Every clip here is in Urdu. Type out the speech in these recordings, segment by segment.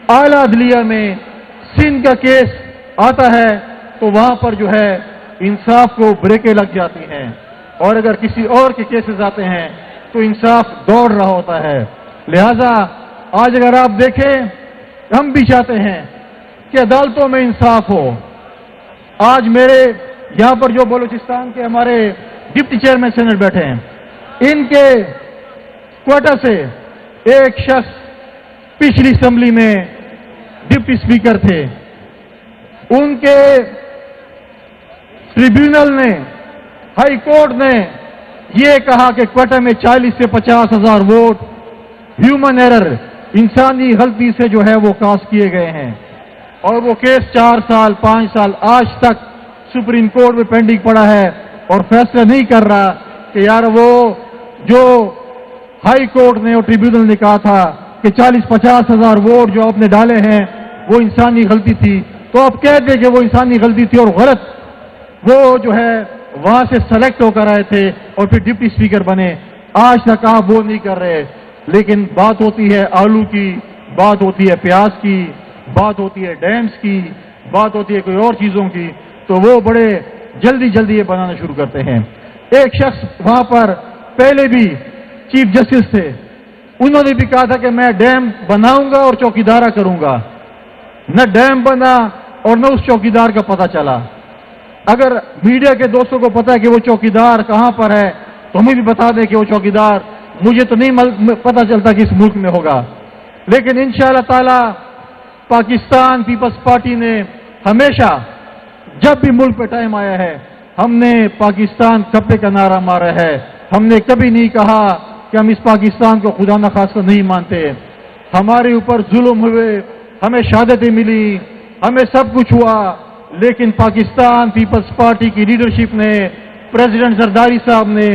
اعلیٰ عدلیہ میں سندھ کا کیس آتا ہے تو وہاں پر جو ہے انصاف کو بریکیں لگ جاتی ہیں، اور اگر کسی اور کے کیسز آتے ہیں تو انصاف دوڑ رہا ہوتا ہے۔ لہذا آج اگر آپ دیکھیں، ہم بھی چاہتے ہیں کہ عدالتوں میں انصاف ہو۔ آج میرے یہاں پر جو بلوچستان کے ہمارے ڈپٹی چیئرمین سینٹ بیٹھے ہیں، ان کے کوٹا سے ایک شخص پچھلی اسمبلی میں ڈپٹی اسپیکر تھے، ان کے ٹریبیونل نے، ہائی کورٹ نے یہ کہا کہ کوٹا میں 40 سے 50 ہزار ووٹ ہیومن ایرر، انسانی غلطی سے جو ہے وہ کاسٹ کیے گئے ہیں، اور وہ کیس 4 سال 5 سال آج تک سپریم کورٹ میں پینڈنگ پڑا ہے اور فیصلہ نہیں کر رہا کہ یار وہ جو ہائی کورٹ نے اور ٹریبیونل نے کہا تھا کہ 40-50 ہزار ووٹ جو آپ نے ڈالے ہیں وہ انسانی غلطی تھی، تو آپ کہہ دیں کہ وہ انسانی غلطی تھی اور غلط، وہ جو ہے وہاں سے سلیکٹ ہو کر آئے تھے اور پھر ڈپٹی اسپیکر بنے۔ آج تک آپ وہ نہیں کر رہے، لیکن بات ہوتی ہے آلو کی، بات ہوتی ہے پیاز کی، بات ہوتی ہے ڈیمز کی، بات ہوتی ہے کوئی اور چیزوں کی، تو وہ بڑے جلدی جلدی یہ بنانا شروع کرتے ہیں۔ ایک شخص وہاں پر پہلے بھی چیف جسٹس تھے، انہوں نے بھی کہا تھا کہ میں ڈیم بناؤں گا اور چوکیدارہ کروں گا، نہ ڈیم بنا اور نہ اس چوکیدار کا پتہ چلا۔ اگر میڈیا کے دوستوں کو پتا ہے کہ وہ چوکیدار کہاں پر ہے تو ہمیں بھی بتا دیں کہ وہ چوکیدار، مجھے تو نہیں پتا چلتا کہ اس ملک میں ہوگا، لیکن انشاءاللہ تعالی پاکستان پیپلز پارٹی نے ہمیشہ جب بھی ملک پہ ٹائم آیا ہے، ہم نے پاکستان کپے کا نعرہ مارا ہے۔ ہم نے کبھی نہیں کہا کہ ہم اس پاکستان کو خدا نخواستہ نہیں مانتے۔ ہمارے اوپر ظلم ہوئے، ہمیں شہادتیں ملی، ہمیں سب کچھ ہوا، لیکن پاکستان پیپلز پارٹی کی لیڈرشپ نے، پریزیڈنٹ زرداری صاحب نے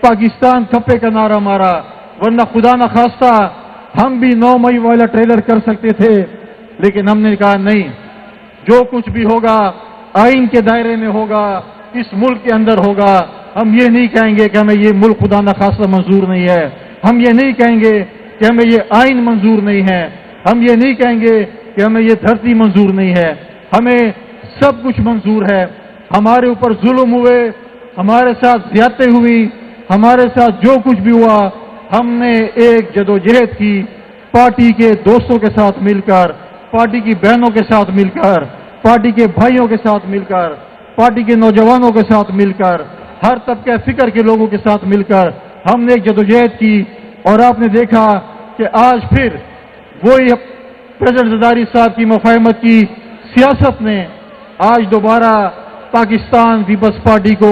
پاکستان کھپے کا نعرہ مارا، ورنہ خدا نخواستہ ہم بھی 9 مئی والا ٹریلر کر سکتے تھے، لیکن ہم نے کہا نہیں، جو کچھ بھی ہوگا آئین کے دائرے میں ہوگا، اس ملک کے اندر ہوگا۔ ہم یہ نہیں کہیں گے کہ ہمیں یہ ملک خدا نخواستہ منظور نہیں ہے، ہم یہ نہیں کہیں گے کہ ہمیں یہ آئین منظور نہیں ہے، ہم یہ نہیں کہیں گے کہ ہمیں یہ دھرتی منظور نہیں ہے، ہمیں سب کچھ منظور ہے۔ ہمارے اوپر ظلم ہوئے، ہمارے ساتھ زیادتی ہوئی، ہمارے ساتھ جو کچھ بھی ہوا، ہم نے ایک جدوجہد کی، پارٹی کے دوستوں کے ساتھ مل کر، پارٹی کی بہنوں کے ساتھ مل کر، پارٹی کے بھائیوں کے ساتھ مل کر، پارٹی کے نوجوانوں کے ساتھ مل کر، ہر طبقہ فکر کے لوگوں کے ساتھ مل کر ہم نے ایک جدوجہد کی، اور آپ نے دیکھا کہ آج پھر وہی پریزیڈنٹ زرداری صاحب کی مفاہمت کی سیاست نے آج دوبارہ پاکستان پیپلز پارٹی کو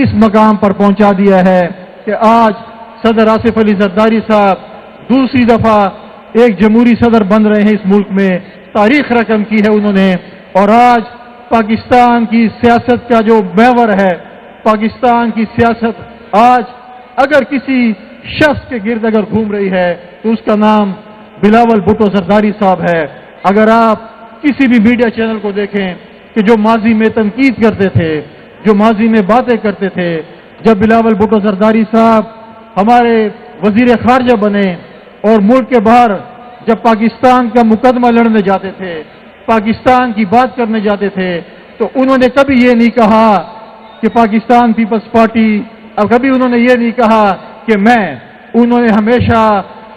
اس مقام پر پہنچا دیا ہے کہ آج صدر آصف علی زرداری صاحب دوسری دفعہ ایک جمہوری صدر بن رہے ہیں اس ملک میں، تاریخ رقم کی ہے انہوں نے، اور آج پاکستان کی سیاست کا جو محور ہے، پاکستان کی سیاست آج اگر کسی شخص کے گرد اگر گھوم رہی ہے تو اس کا نام بلاول بھٹو زرداری صاحب ہے۔ اگر آپ کسی بھی میڈیا چینل کو دیکھیں کہ جو ماضی میں تنقید کرتے تھے، جو ماضی میں باتیں کرتے تھے، جب بلاول بھٹو زرداری صاحب ہمارے وزیر خارجہ بنے اور ملک کے باہر جب پاکستان کا مقدمہ لڑنے جاتے تھے، پاکستان کی بات کرنے جاتے تھے، تو انہوں نے کبھی یہ نہیں کہا کہ پاکستان پیپلز پارٹی، اب کبھی انہوں نے یہ نہیں کہا کہ میں، انہوں نے ہمیشہ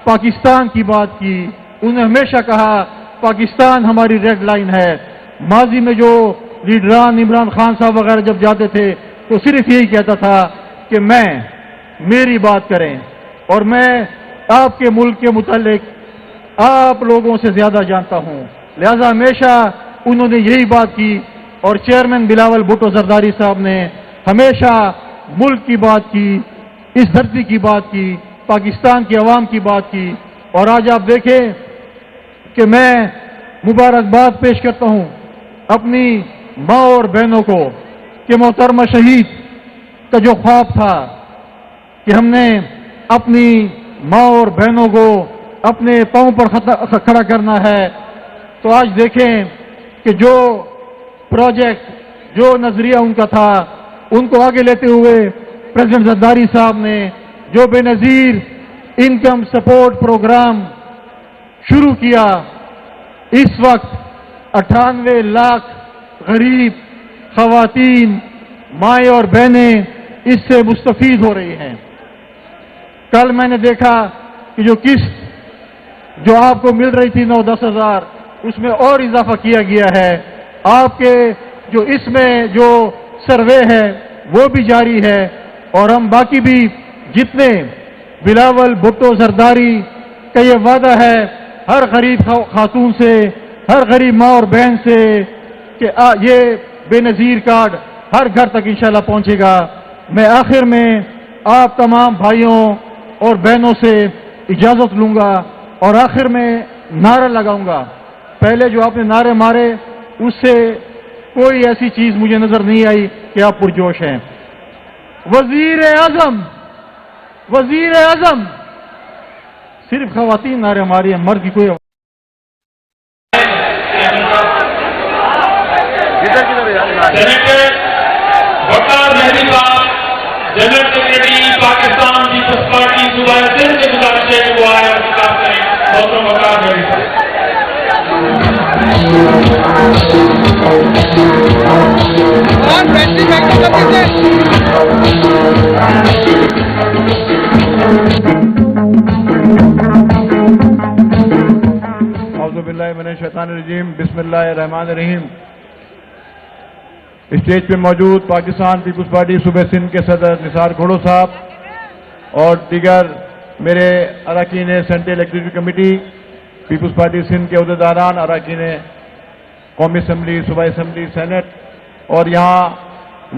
پاکستان کی بات کی، انہوں نے ہمیشہ کہا پاکستان ہماری ریڈ لائن ہے۔ ماضی میں جو لیڈران عمران خان صاحب وغیرہ جب جاتے تھے تو صرف یہی کہتا تھا کہ میں، میری بات کریں، اور میں آپ کے ملک کے متعلق آپ لوگوں سے زیادہ جانتا ہوں، لہذا ہمیشہ انہوں نے یہی بات کی، اور چیئرمین بلاول بھٹو زرداری صاحب نے ہمیشہ ملک کی بات کی، اس دھرتی کی بات کی، پاکستان کی عوام کی بات کی، اور آج آپ دیکھیں کہ میں مبارکباد پیش کرتا ہوں اپنی ماں اور بہنوں کو کہ محترمہ شہید کا جو خواب تھا کہ ہم نے اپنی ماں اور بہنوں کو اپنے پاؤں پر کھڑا کرنا ہے، تو آج دیکھیں کہ جو پروجیکٹ، جو نظریہ ان کا تھا، ان کو آگے لیتے ہوئے پریزیڈنٹ زرداری صاحب نے جو بے نظیر انکم سپورٹ پروگرام شروع کیا، اس وقت 98 لاکھ غریب خواتین، مائیں اور بہنیں اس سے مستفید ہو رہی ہیں۔ کل میں نے دیکھا کہ جو قسط جو آپ کو مل رہی تھی 9-10 ہزار، اس میں اور اضافہ کیا گیا ہے۔ آپ کے جو اس میں جو سروے ہے وہ بھی جاری ہے، اور ہم باقی بھی جتنے بلاول بھٹو زرداری کا یہ وعدہ ہے ہر غریب خاتون سے، ہر غریب ماں اور بہن سے کہ یہ بے نظیر کارڈ ہر گھر تک انشاءاللہ پہنچے گا۔ میں آخر میں آپ تمام بھائیوں اور بہنوں سے اجازت لوں گا اور آخر میں نعرہ لگاؤں گا۔ پہلے جو آپ نے نعرے مارے اس سے کوئی ایسی چیز مجھے نظر نہیں آئی کہ آپ پرجوش ہیں۔ وزیر اعظم، وزیر اعظم، صرف خواتین نعرے ماری ہیں، مرد کی کوئی سینیٹر وقار مہدی صاحب general secretary Pakistan Peoples Party صوبہ سندھ سے گزارش ہے کہ وہ آئے اور خطاب کریں۔ محترم وقار مہدی صاحب۔ اعوذ باللہ من الشیطان الرجیم، بسم اللہ الرحمن الرحیم۔ اسٹیج پہ موجود پاکستان پیپلز پارٹی صوبہ سندھ کے صدر نثار گھوڑو صاحب اور دیگر میرے اراکین central executive committee Peoples Party Sindh کے عہدیداران، اراکین قومی اسمبلی، صوبائی اسمبلی، سینٹ، اور یہاں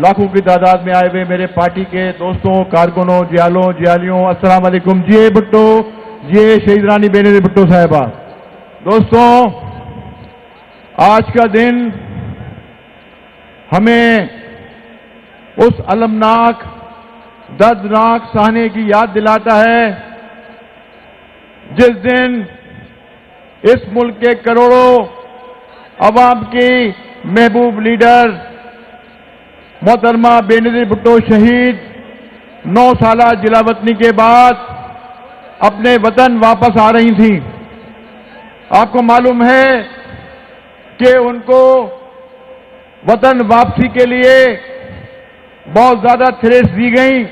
لاکھوں کی تعداد میں آئے ہوئے میرے پارٹی کے دوستوں، کارکنوں، جیالیوں، السلام علیکم۔ جی بھٹو، جی شہید رانی بے نظیر بھٹو صاحبہ۔ دوستوں، آج کا دن ہمیں اس المناک، دردناک سہنے کی یاد دلاتا ہے جس دن اس ملک کے کروڑوں عوام کی محبوب لیڈر محترمہ بے نظیر بھٹو شہید 9 سالہ جلا وطنی کے بعد اپنے وطن واپس آ رہی تھیں۔ آپ کو معلوم ہے کہ ان کو وطن واپسی کے لیے بہت زیادہ تھریٹس دی گئیں،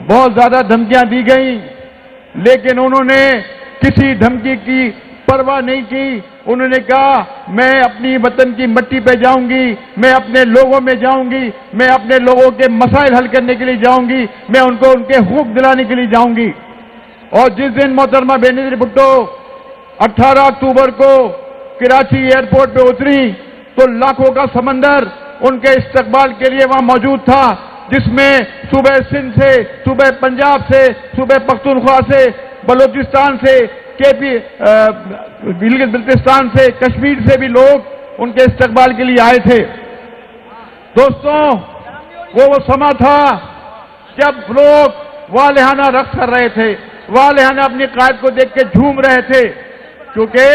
بہت زیادہ دھمکیاں دی گئیں، لیکن انہوں نے کسی دھمکی کی پرواہ نہیں کی۔ انہوں نے کہا میں اپنی وطن کی مٹی پہ جاؤں گی، میں اپنے لوگوں میں جاؤں گی، میں اپنے لوگوں کے مسائل حل کرنے کے لیے جاؤں گی، میں ان کو ان کے حقوق دلانے کے لیے جاؤں گی۔ اور جس دن محترمہ بے نظیر بھٹو 18 اکتوبر کو کراچی ایئرپورٹ پہ اتری تو لاکھوں کا سمندر ان کے استقبال کے لیے وہاں موجود تھا، جس میں صوبہ سندھ سے، صوبہ پنجاب سے، صوبہ پختونخوا سے، بلوچستان سے، گلگت بلتستان سے، کشمیر سے بھی لوگ ان کے استقبال کے لیے آئے تھے۔ دوستوں، وہ سما تھا جب لوگ والہانہ رقص کر رہے تھے، والہانہ اپنی قائد کو دیکھ کے جھوم رہے تھے، کیونکہ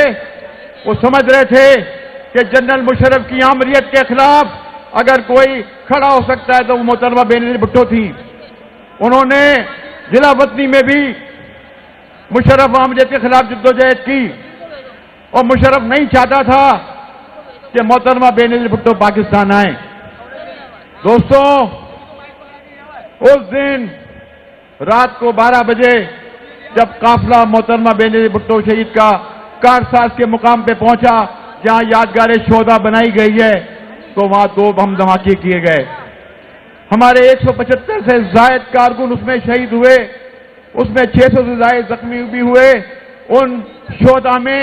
وہ سمجھ رہے تھے کہ جنرل مشرف کی آمریت کے خلاف اگر کوئی کھڑا ہو سکتا ہے تو وہ محترمہ بے نظیر بھٹو تھی۔ انہوں نے ضلع وطنی میں بھی مشرف آمریت کے خلاف جدوجہد کی، اور مشرف نہیں چاہتا تھا کہ محترمہ بے نظیر بھٹو پاکستان آئیں۔ دوستوں، اس دن رات کو 12 بجے جب قافلہ محترمہ بے نظیر بھٹو شہید کا کارساز کے مقام پہ پہنچا جہاں یادگار شہداء بنائی گئی ہے، تو وہاں 2 بم دھماکے کیے گئے۔ ہمارے 175 سے زائد کارکن اس میں شہید ہوئے، اس میں 600 سے زائد زخمی بھی ہوئے۔ ان شہداء میں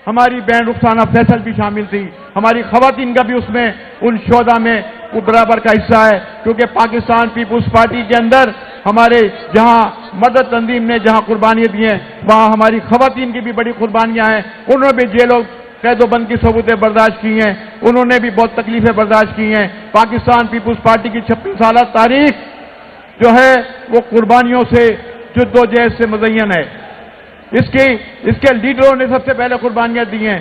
ہماری بہن رخسانہ فیصل بھی شامل تھی، ہماری خواتین کا بھی اس میں ان شہداء میں برابر کا حصہ ہے، کیونکہ پاکستان پیپلز پارٹی کے اندر ہمارے جہاں مدد تنظیم نے جہاں قربانیاں دی ہیں وہاں ہماری خواتین کی بھی بڑی قربانیاں ہیں۔ انہوں نے بھی جیلوں قید و بند کی صعوبتیں برداشت کی ہیں، انہوں نے بھی بہت تکلیفیں برداشت کی ہیں۔ پاکستان پیپلز پارٹی کی 26 سالہ تاریخ جو ہے وہ قربانیوں سے، جد و جہد سے مزین ہے۔ اس کے لیڈروں نے سب سے پہلے قربانیاں دی ہیں۔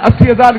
80,000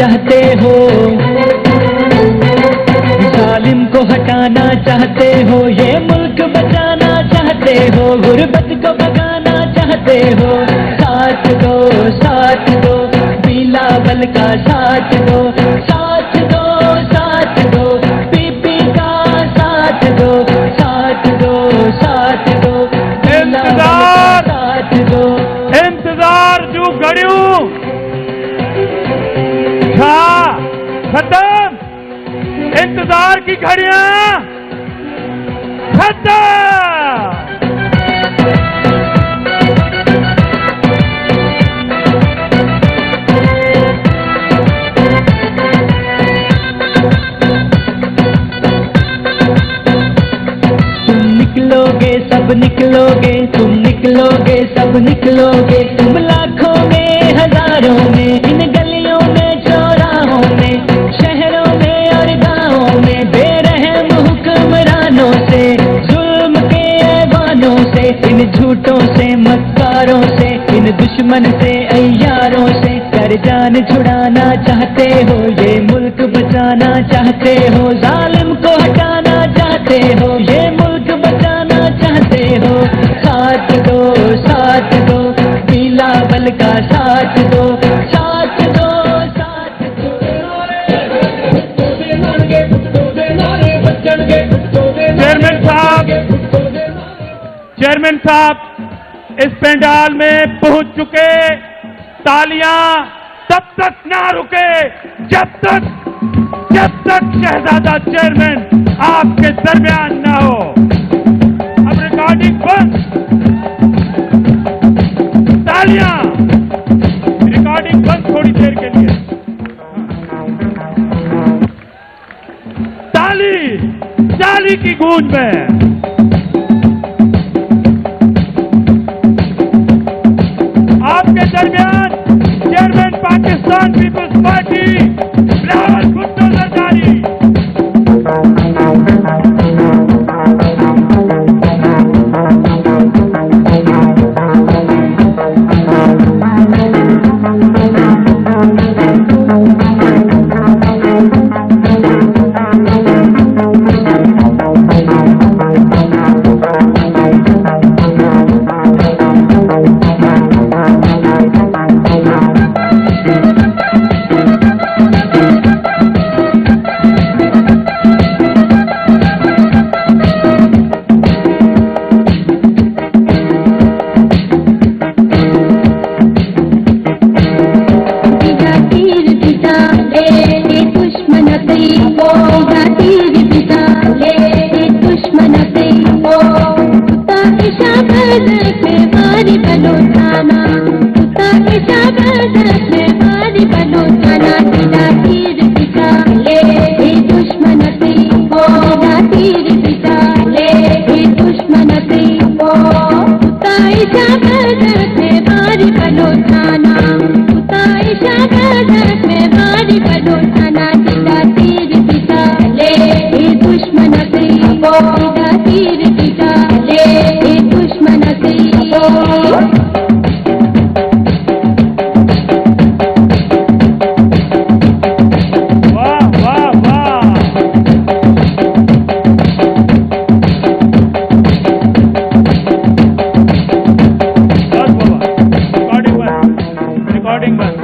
چاہتے ہو، ظالم کو ہٹانا چاہتے ہو، یہ ملک بچانا چاہتے ہو، غربت کو بھگانا چاہتے ہو، ساتھ دو ساتھ دو، بلاول کا ساتھ دو، ساتھ دو ساتھ دو، پی پی کا ساتھ دو، ساتھ دو ساتھ دو، بلاول کا ساتھ دو۔ انتظار جو گھڑیوں تھا ختم، انتظار کی گھڑیاں ختم۔ نکلو گے سب نکلو گے، تم نکلو گے سب نکلو گے، تم لاکھوں میں ہزاروں میں، ان گلیوں میں چوراہوں میں، شہروں میں اور گاؤں میں، بے رحم حکمرانوں سے، ظلم کے ایوانوں سے، ان جھوٹوں سے مکاروں سے، ان دشمن سے عیاروں سے، کر جان چھڑانا چاہتے ہو، یہ ملک بچانا چاہتے ہو، ظالم کو ہٹانا چاہتے ہو، یہ ملک بچانا چاہتے ہو، ساتھ دو ساتھ دو، بلاول کا ساتھ دو، ساتھ دو ساتھ دو۔ چیئرمین صاحب اس پینڈال میں پہنچ چکے، تالیاں تب تک نہ رکے جب تک شہزادہ چیئرمین آپ کے درمیان نہ ہو۔ اب ریکارڈنگ بند، تالیاں، ریکارڈنگ بند تھوڑی دیر کے لیے۔ تالی کی گونج میں آپ کے درمیان chairman Pakistan Peoples party Bilawal Bhutto Zardari.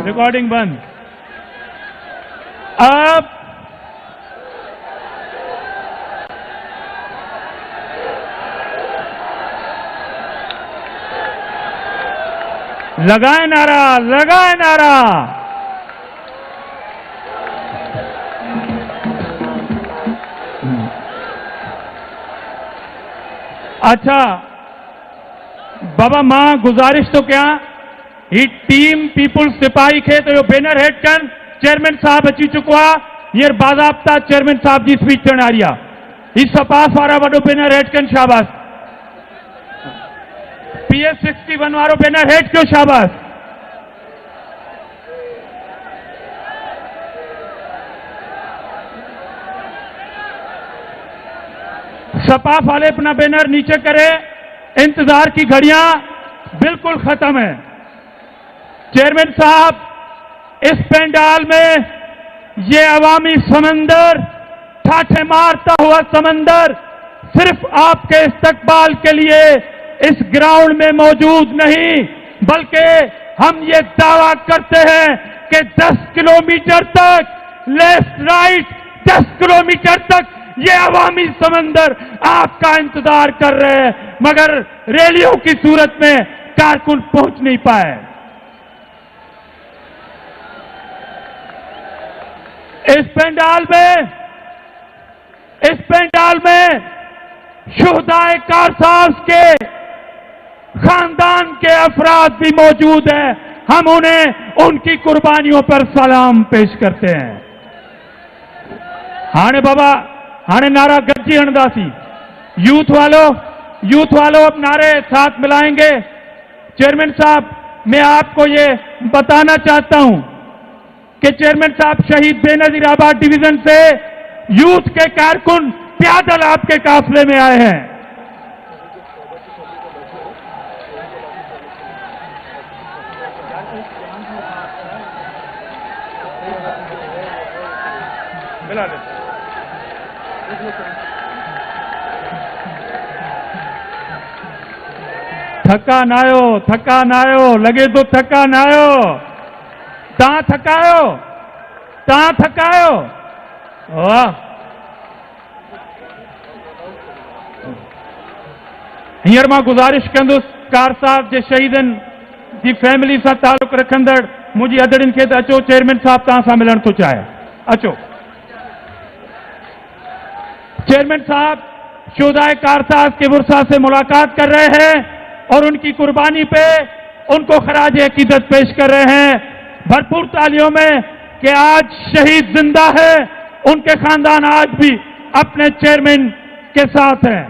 Recording بند۔ اب لگائیں نعرہ، لگائیں نعرہ۔ اچھا بابا ماں گزارش تو کیا ہی ٹیم پیپل سپاہی کھے تو بینر ہیڈ کن چیئرمین صاحب اچی چکوا یہ باضابطہ چیئرمین صاحب جی سپیچ کرنے آ رہا اس سپاس وارا وڈو بینر ہیڈ کن شاباش پی ایس 61 وارو بینر ہیڈ کیوں شاباش سپاس والے اپنا بینر نیچے کرے انتظار کی گھڑیاں بالکل ختم ہیں چیئرمین صاحب اس پینڈال میں یہ عوامی سمندر، ٹھاٹھے مارتا ہوا سمندر صرف آپ کے استقبال کے لیے اس گراؤنڈ میں موجود نہیں، بلکہ ہم یہ دعویٰ کرتے ہیں کہ 10 کلومیٹر تک لیفٹ رائٹ 10 کلومیٹر تک یہ عوامی سمندر آپ کا انتظار کر رہے ہیں، مگر ریلیوں کی صورت میں کارکن پہنچ نہیں پائے۔ اس پینڈال میں شہدائے کارساز کے خاندان کے افراد بھی موجود ہیں، ہم انہیں ان کی قربانیوں پر سلام پیش کرتے ہیں۔ ہانے بابا ہانے نعرہ گرجی ہنداسی، یوتھ والوں اب نعرے ساتھ ملائیں گے۔ چیئرمین صاحب، میں آپ کو یہ بتانا چاہتا ہوں کہ چیئرمین صاحب شہید بے نظیر آباد ڈویژن سے یوتھ کے کارکن پیادل آپ کے قافلے میں آئے ہیں۔ تھکا نایو لگے تو تھکا نایو تاں تھکایو واہ۔ ہیر ماں گزارش کندس کار صاحب جے شہیدن دی فیملی سا تعلق رکھندڑ مجھے ادڑن کے اچو چیئرمین صاحب تاں سا ملن تو چاہے اچو۔ چیئرمین صاحب شہدائے کارساز کے ورثہ سے ملاقات کر رہے ہیں اور ان کی قربانی پہ ان کو خراج عقیدت پیش کر رہے ہیں بھرپور تالیوں میں کہ آج شہید زندہ ہے، ان کے خاندان آج بھی اپنے چیئرمین کے ساتھ ہیں۔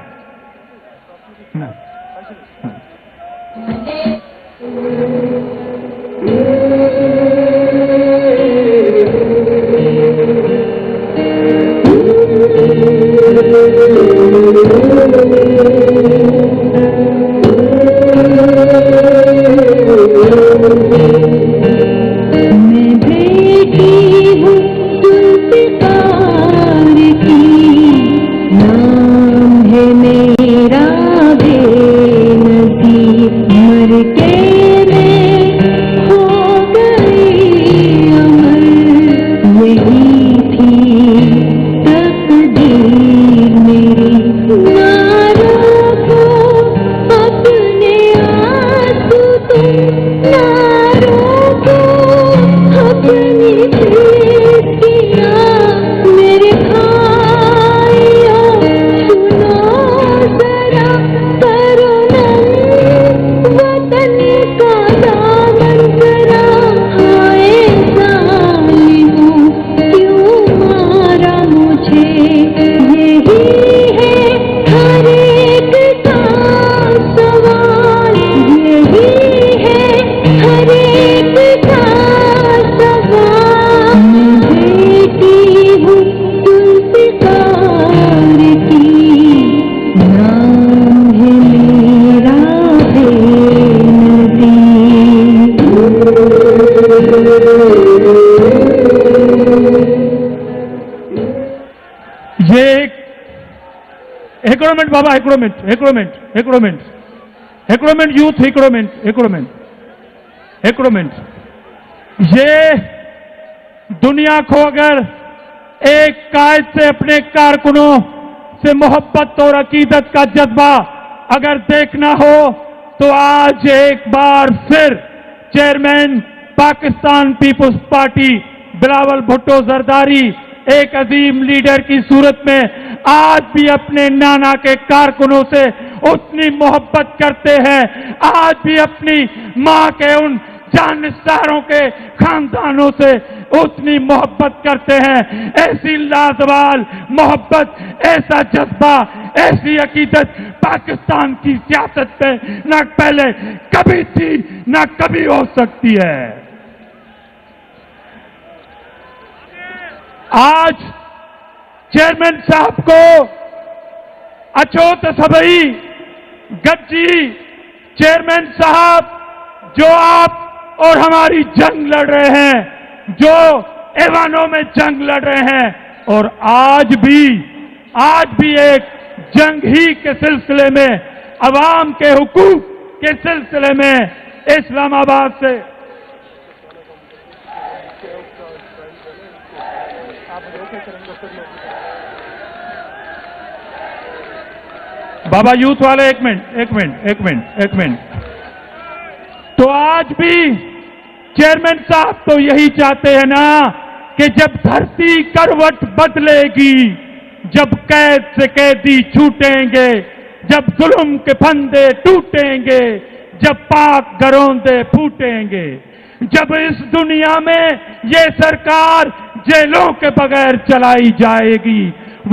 بابا یہ دنیا کو اگر ایک قائد سے اپنے کارکنوں سے محبت اور عقیدت کا جذبہ اگر دیکھنا ہو تو آج ایک بار پھر chairman Pakistan Peoples party Bilawal Bhutto Zardari ایک عظیم لیڈر کی صورت میں آج بھی اپنے نانا کے کارکنوں سے اتنی محبت کرتے ہیں، آج بھی اپنی ماں کے ان جانشینوں کے خاندانوں سے اتنی محبت کرتے ہیں۔ ایسی لازوال محبت، ایسا جذبہ، ایسی عقیدت پاکستان کی سیاست میں نہ پہلے کبھی تھی نہ کبھی ہو سکتی ہے۔ آج چیئرمین صاحب کو اچوت سبئی گجی چیئرمین صاحب جو آپ اور ہماری جنگ لڑ رہے ہیں، جو ایوانوں میں جنگ لڑ رہے ہیں، اور آج بھی ایک جنگ ہی کے سلسلے میں، عوام کے حقوق کے سلسلے میں اسلام آباد سے بابا یوتھ والے ایک منٹ تو آج بھی چیئرمین صاحب تو یہی چاہتے ہیں نا کہ جب دھرتی کروٹ بدلے گی، جب قید سے قیدی چھوٹیں گے، جب ظلم کے پھندے ٹوٹیں گے، جب پاک گروندے پھوٹیں گے، جب اس دنیا میں یہ سرکار جیلوں کے بغیر چلائی جائے گی،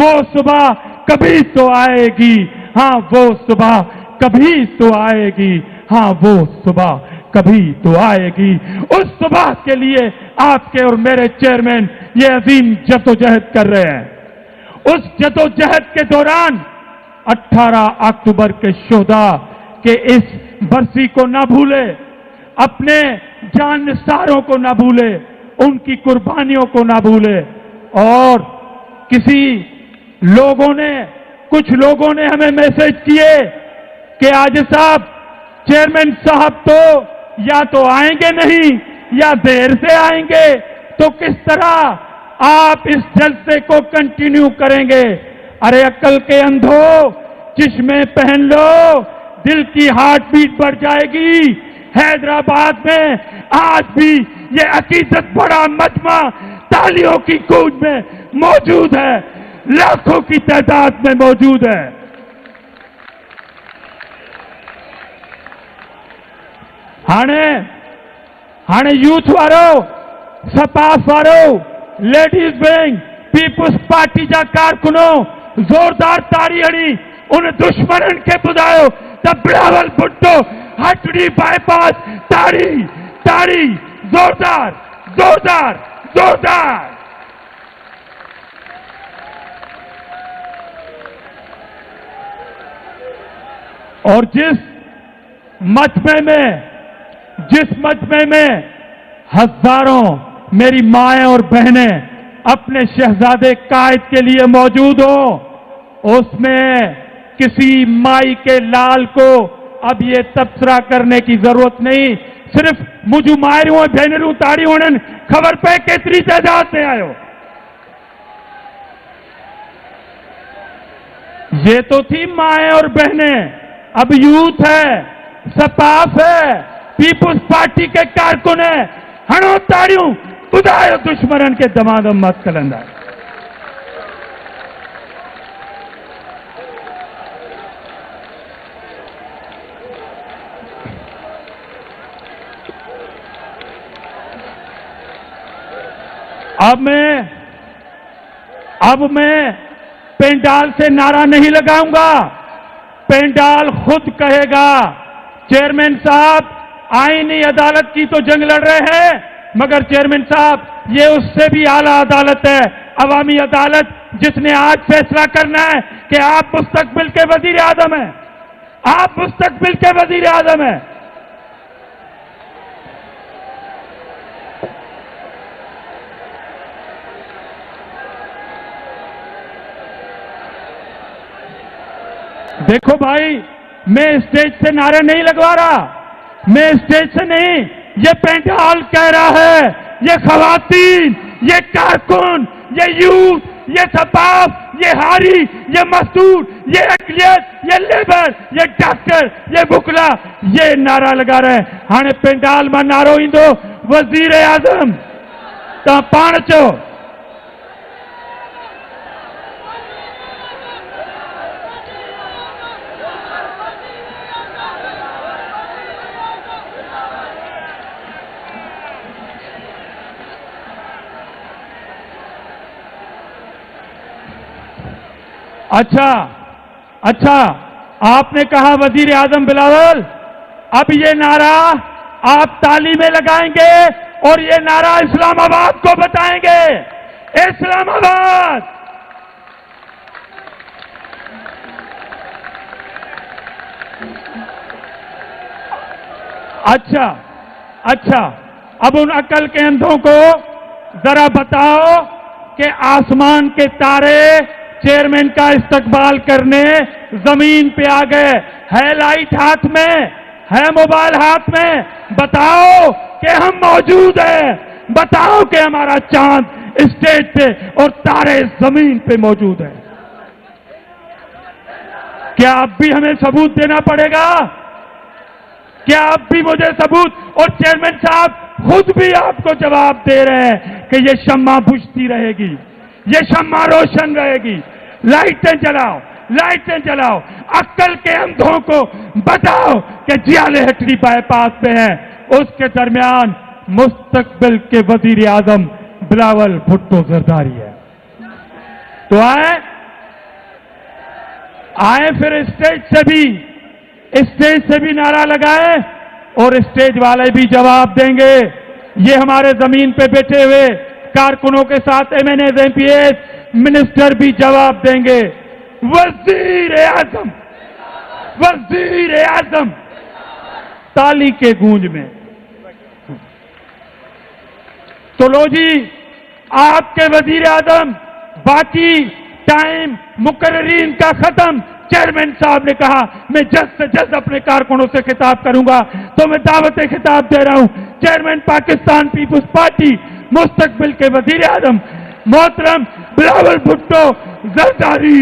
وہ صبح کبھی تو آئے گی، ہاں وہ صبح کبھی تو آئے گی، ہاں وہ صبح کبھی تو آئے گی۔ اس صبح کے لیے آپ کے اور میرے چیئرمین یہ عظیم جدوجہد کر رہے ہیں۔ اس جدوجہد کے دوران 18 اکتوبر کے شہداء کے اس برسی کو نہ بھولے، اپنے جان نثاروں کو نہ بھولے، ان کی قربانیوں کو نہ بھولے۔ اور کچھ لوگوں نے ہمیں میسج کیے کہ عاجز صاحب، چیئرمین صاحب تو یا تو آئیں گے نہیں یا دیر سے آئیں گے، تو کس طرح آپ اس جلسے کو کنٹینیو کریں گے؟ ارے عقل کے اندھو، چشمے پہن لو، دل کی ہارٹ بیٹ بڑھ جائے گی۔ حیدرآباد میں آج بھی یہ عقیدت بڑا مجمع تالیوں کی گونج میں موجود ہے، لاکھوں کی تعداد میں موجود ہے۔ ہانے یوتھ وارو، سپاف وارو، لیڈیز ونگ، پیپلز پارٹی جا کارکنوں زوردار تاڑی ہڑی ان دشمنن کے بدایو تا بلاول بھٹو ہٹڑی بائی پاس تاڑی زوردار زوردار زوردار۔ اور جس مجمع میں ہزاروں میری مائیں اور بہنیں اپنے شہزادے قائد کے لیے موجود ہوں، اس میں کسی مائی کے لال کو اب یہ تبصرہ کرنے کی ضرورت نہیں، صرف مجھو مائروں بہنروں تاڑی ہونے خبر پہ کتری تعداد میں آئے ہو۔ یہ تو تھی مائیں اور بہنیں، اب یوتھ ہے، سپاف ہے، پیپلز پارٹی کے کارکن ہیں، ہنو تاڑیوں بدایو دشمنن کے دمادم مت کلندہ۔ اب میں پینڈال سے نعرہ نہیں لگاؤں گا، پینڈال خود کہے گا۔ چیئرمین صاحب آئینی عدالت کی تو جنگ لڑ رہے ہیں، مگر چیئرمین صاحب یہ اس سے بھی اعلیٰ عدالت ہے، عوامی عدالت، جس نے آج فیصلہ کرنا ہے کہ آپ مستقبل کے وزیر اعظم ہیں، آپ مستقبل کے وزیر اعظم ہیں۔ دیکھو بھائی، میں اسٹیج سے نعرے نہیں لگوا رہا، میں اسٹیج سے نہیں، یہ پینڈال کہہ رہا ہے، یہ خواتین، یہ کارکن، یہ یوتھ، یہ سپاف، یہ ہاری، یہ مزدور، یہ اقلیت، یہ لیبر، یہ ڈاکٹر، یہ بکلا، یہ نعرہ لگا رہے ہیں۔ ہانے پینڈال میں نعرو ایندو وزیر اعظم تا پان چو۔ اچھا آپ نے کہا وزیر اعظم بلاول، اب یہ نعرہ آپ تالی میں لگائیں گے اور یہ نعرہ اسلام آباد کو بتائیں گے، اسلام آباد۔ اچھا اب ان عقل کے اندھوں کو ذرا بتاؤ کہ آسمان کے تارے چیئرمین کا استقبال کرنے زمین پہ آ گئے. ہے لائٹ ہاتھ میں, ہے موبائل ہاتھ میں, بتاؤ کہ ہم موجود ہیں, بتاؤ کہ ہمارا چاند اسٹیج پہ اور تارے زمین پہ موجود ہیں. کیا اب بھی ہمیں ثبوت دینا پڑے گا؟ کیا اب بھی مجھے ثبوت؟ اور چیئرمین صاحب خود بھی آپ کو جواب دے رہے ہیں کہ یہ شمع بجھتی رہے گی, یہ شمع روشن رہے گی. لائٹیں جلاؤ, لائٹیں جلاؤ. عقل کے اندھوں کو بتاؤ کہ جیالے ہٹڑی بائی پاس پہ ہے, اس کے درمیان مستقبل کے وزیر اعظم بلاول بھٹو زرداری ہے. تو آئے پھر اسٹیج سے بھی نعرہ لگائے اور اسٹیج والے بھی جواب دیں گے. یہ ہمارے زمین پہ بیٹھے ہوئے کارکنوں کے ساتھ MNAs, MPs, minister بھی جواب دیں گے. وزیر اعظم, وزیر اعظم, تالی کے گونج میں. تو لو جی, آپ کے وزیر اعظم, باقی ٹائم مقررین کا ختم. چیئرمین صاحب نے کہا میں جلد سے جلد اپنے کارکنوں سے خطاب کروں گا, تو میں دعوت خطاب دے رہا ہوں. چیئرمین پاکستان پیپلز پارٹی مستقبل کے وزیر اعظم محترم بلاول بھٹو زرداری.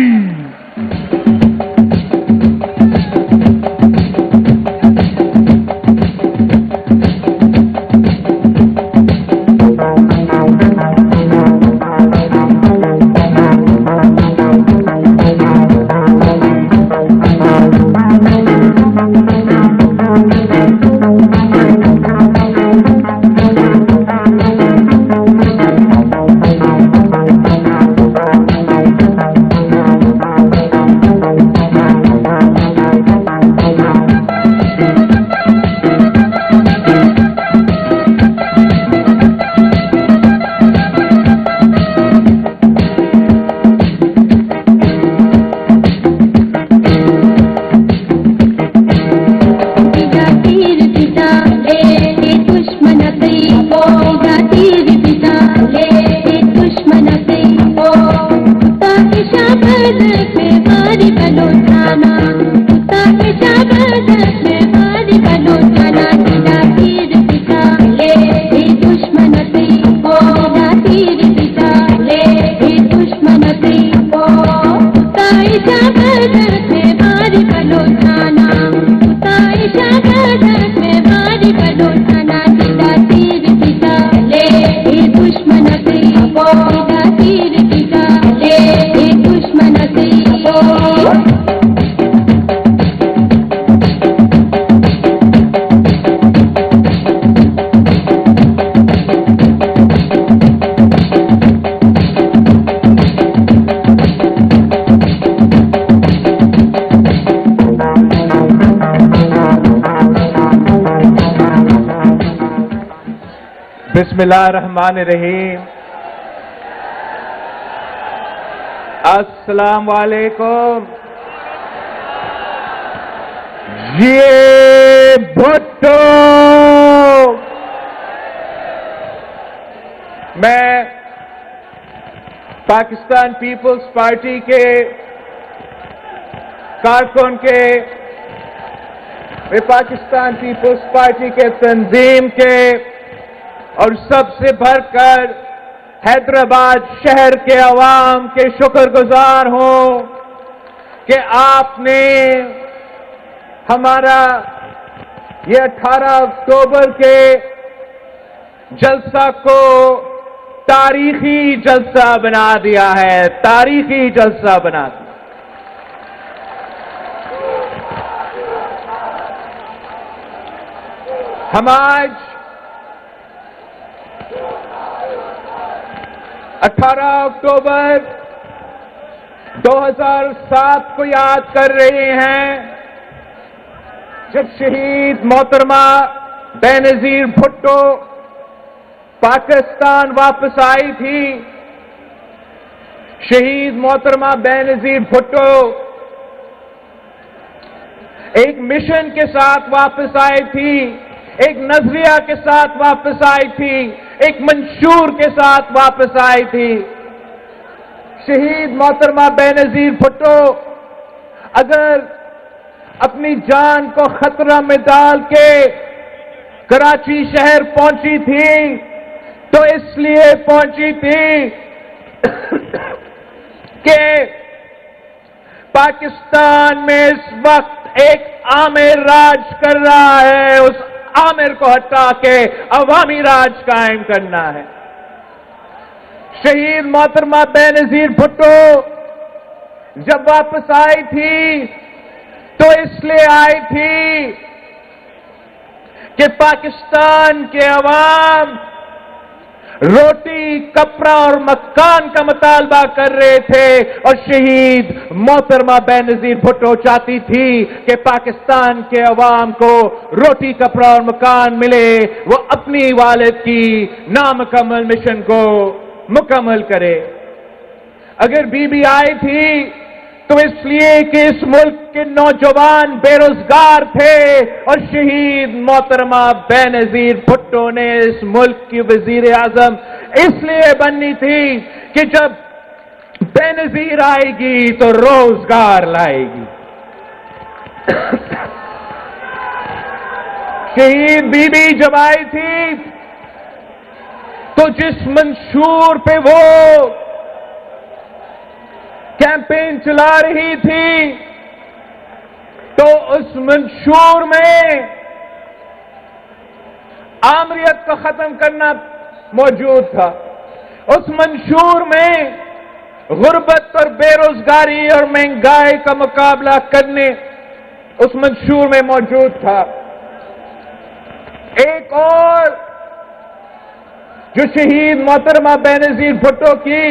بسم اللہ الرحمن الرحیم. السلام علیکم. یہ بھٹو, میں پاکستان پیپلز پارٹی کے کارکن کے, میں پاکستان پیپلز پارٹی کے تنظیم کے, اور سب سے بڑھ کر حیدرآباد شہر کے عوام کے شکر گزار ہوں کہ آپ نے ہمارا یہ 18 اکتوبر کے جلسہ کو تاریخی جلسہ بنا دیا ہے, تاریخی جلسہ بنا دیا. ہم آج 18 اکتوبر 2007 کو یاد کر رہے ہیں جب شہید محترمہ بینظیر بھٹو پاکستان واپس آئی تھی. شہید محترمہ بینظیر بھٹو ایک مشن کے ساتھ واپس آئی تھی, ایک نظریہ کے ساتھ واپس آئی تھی, ایک منشور کے ساتھ واپس آئی تھی. شہید محترمہ بینظیر بھٹو اگر اپنی جان کو خطرہ میں ڈال کے کراچی شہر پہنچی تھی تو اس لیے پہنچی تھی کہ پاکستان میں اس وقت ایک عامر راج کر رہا ہے، اس عامر کو ہٹا کے عوامی راج قائم کرنا ہے. شہید محترمہ بینظیر بھٹو جب واپس آئی تھی تو اس لیے آئی تھی کہ پاکستان کے عوام روٹی، کپڑا اور مکان کا مطالبہ کر رہے تھے، اور شہید محترمہ بینظیر بھٹو چاہتی تھی کہ پاکستان کے عوام کو روٹی، کپڑا اور مکان ملے، وہ اپنی والد کی نامکمل مشن کو مکمل کرے. اگر بی بی آئی تھی تو اس لیے کہ اس ملک کے نوجوان بے روزگار تھے، اور شہید محترمہ بینظیر بھٹو نے اس ملک کی وزیر اعظم اس لیے بننی تھی کہ جب بینظیر آئے گی تو روزگار لائے گی. شہید بی بی جب آئی تھی تو جس منشور پہ وہ کیمپین چلا رہی تھی تو اس منشور میں آمریت کو ختم کرنا موجود تھا. اس منشور میں غربت اور بے روزگاری اور مہنگائی کا مقابلہ کرنے اس منشور میں موجود تھا. ایک اور جو شہید محترمہ بینظیر بھٹو کی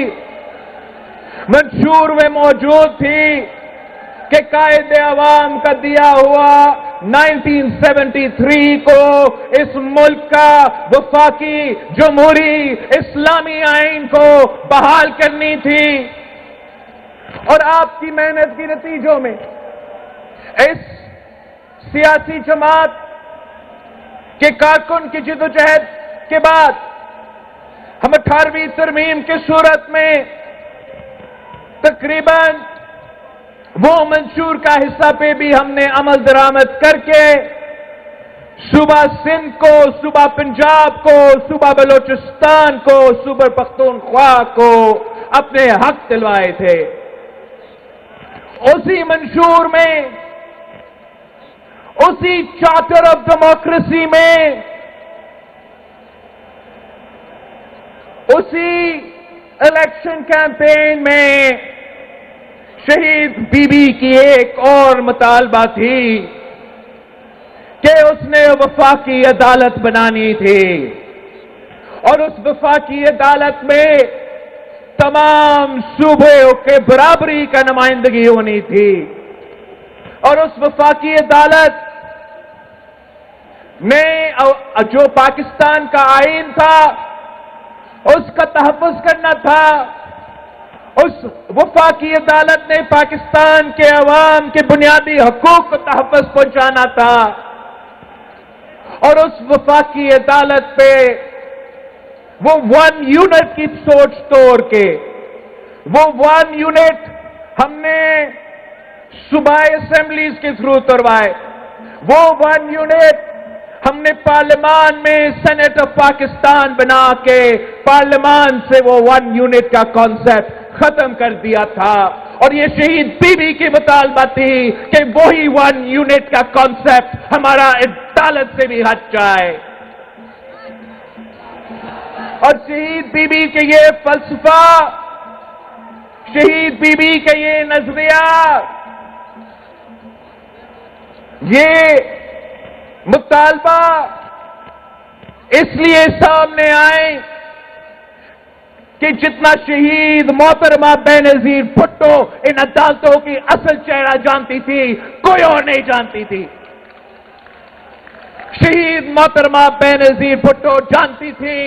منشور میں موجود تھی کہ قائد عوام کا دیا ہوا 1973 کو اس ملک کا وفاقی جمہوری اسلامی آئین کو بحال کرنی تھی، اور آپ کی محنت کے نتیجوں میں اس سیاسی جماعت کے کارکن کی جدوجہد کے بعد ہم 18ویں ترمیم کی صورت میں تقریباً وہ منشور کا حصہ پہ بھی ہم نے عمل درآمد کر کے صوبہ سندھ کو، صوبہ پنجاب کو، صوبہ بلوچستان کو، صوبہ پختونخوا کو اپنے حق دلوائے تھے. اسی منشور میں، اسی چارٹر آف ڈیموکریسی میں، اسی الیکشن کیمپین میں شہید بی بی کی ایک اور مطالبہ تھی کہ اس نے وفاقی عدالت بنانی تھی، اور اس وفاقی عدالت میں تمام صوبوں کے برابری کا نمائندگی ہونی تھی، اور اس وفاقی عدالت میں جو پاکستان کا آئین تھا اس کا تحفظ کرنا تھا. اس وفاقی عدالت نے پاکستان کے عوام کے بنیادی حقوق کو تحفظ پہنچانا تھا، اور اس وفاقی عدالت پہ وہ 1 یونٹ کی سوچ توڑ کے، وہ 1 یونٹ ہم نے صوبائی اسمبلیز کے تھرو توڑوائے، وہ 1 یونٹ ہم نے پارلیمان میں سینٹ آف پاکستان بنا کے پارلیمان سے وہ 1 یونٹ کا کانسیپٹ ختم کر دیا تھا. اور یہ شہید بی بی کی مطالبہ تھی کہ وہی 1 یونٹ کا کانسیپٹ ہمارا عدالت سے بھی ہٹ جائے. اور شہید بی بی کے یہ فلسفہ، شہید بی بی کے یہ نظریہ، یہ مطالبہ اس لیے سامنے آئے کہ جتنا شہید محترمہ بینظیر بھٹو ان عدالتوں کی اصل چہرہ جانتی تھی، کوئی اور نہیں جانتی تھی. شہید محترمہ بینظیر بھٹو جانتی تھی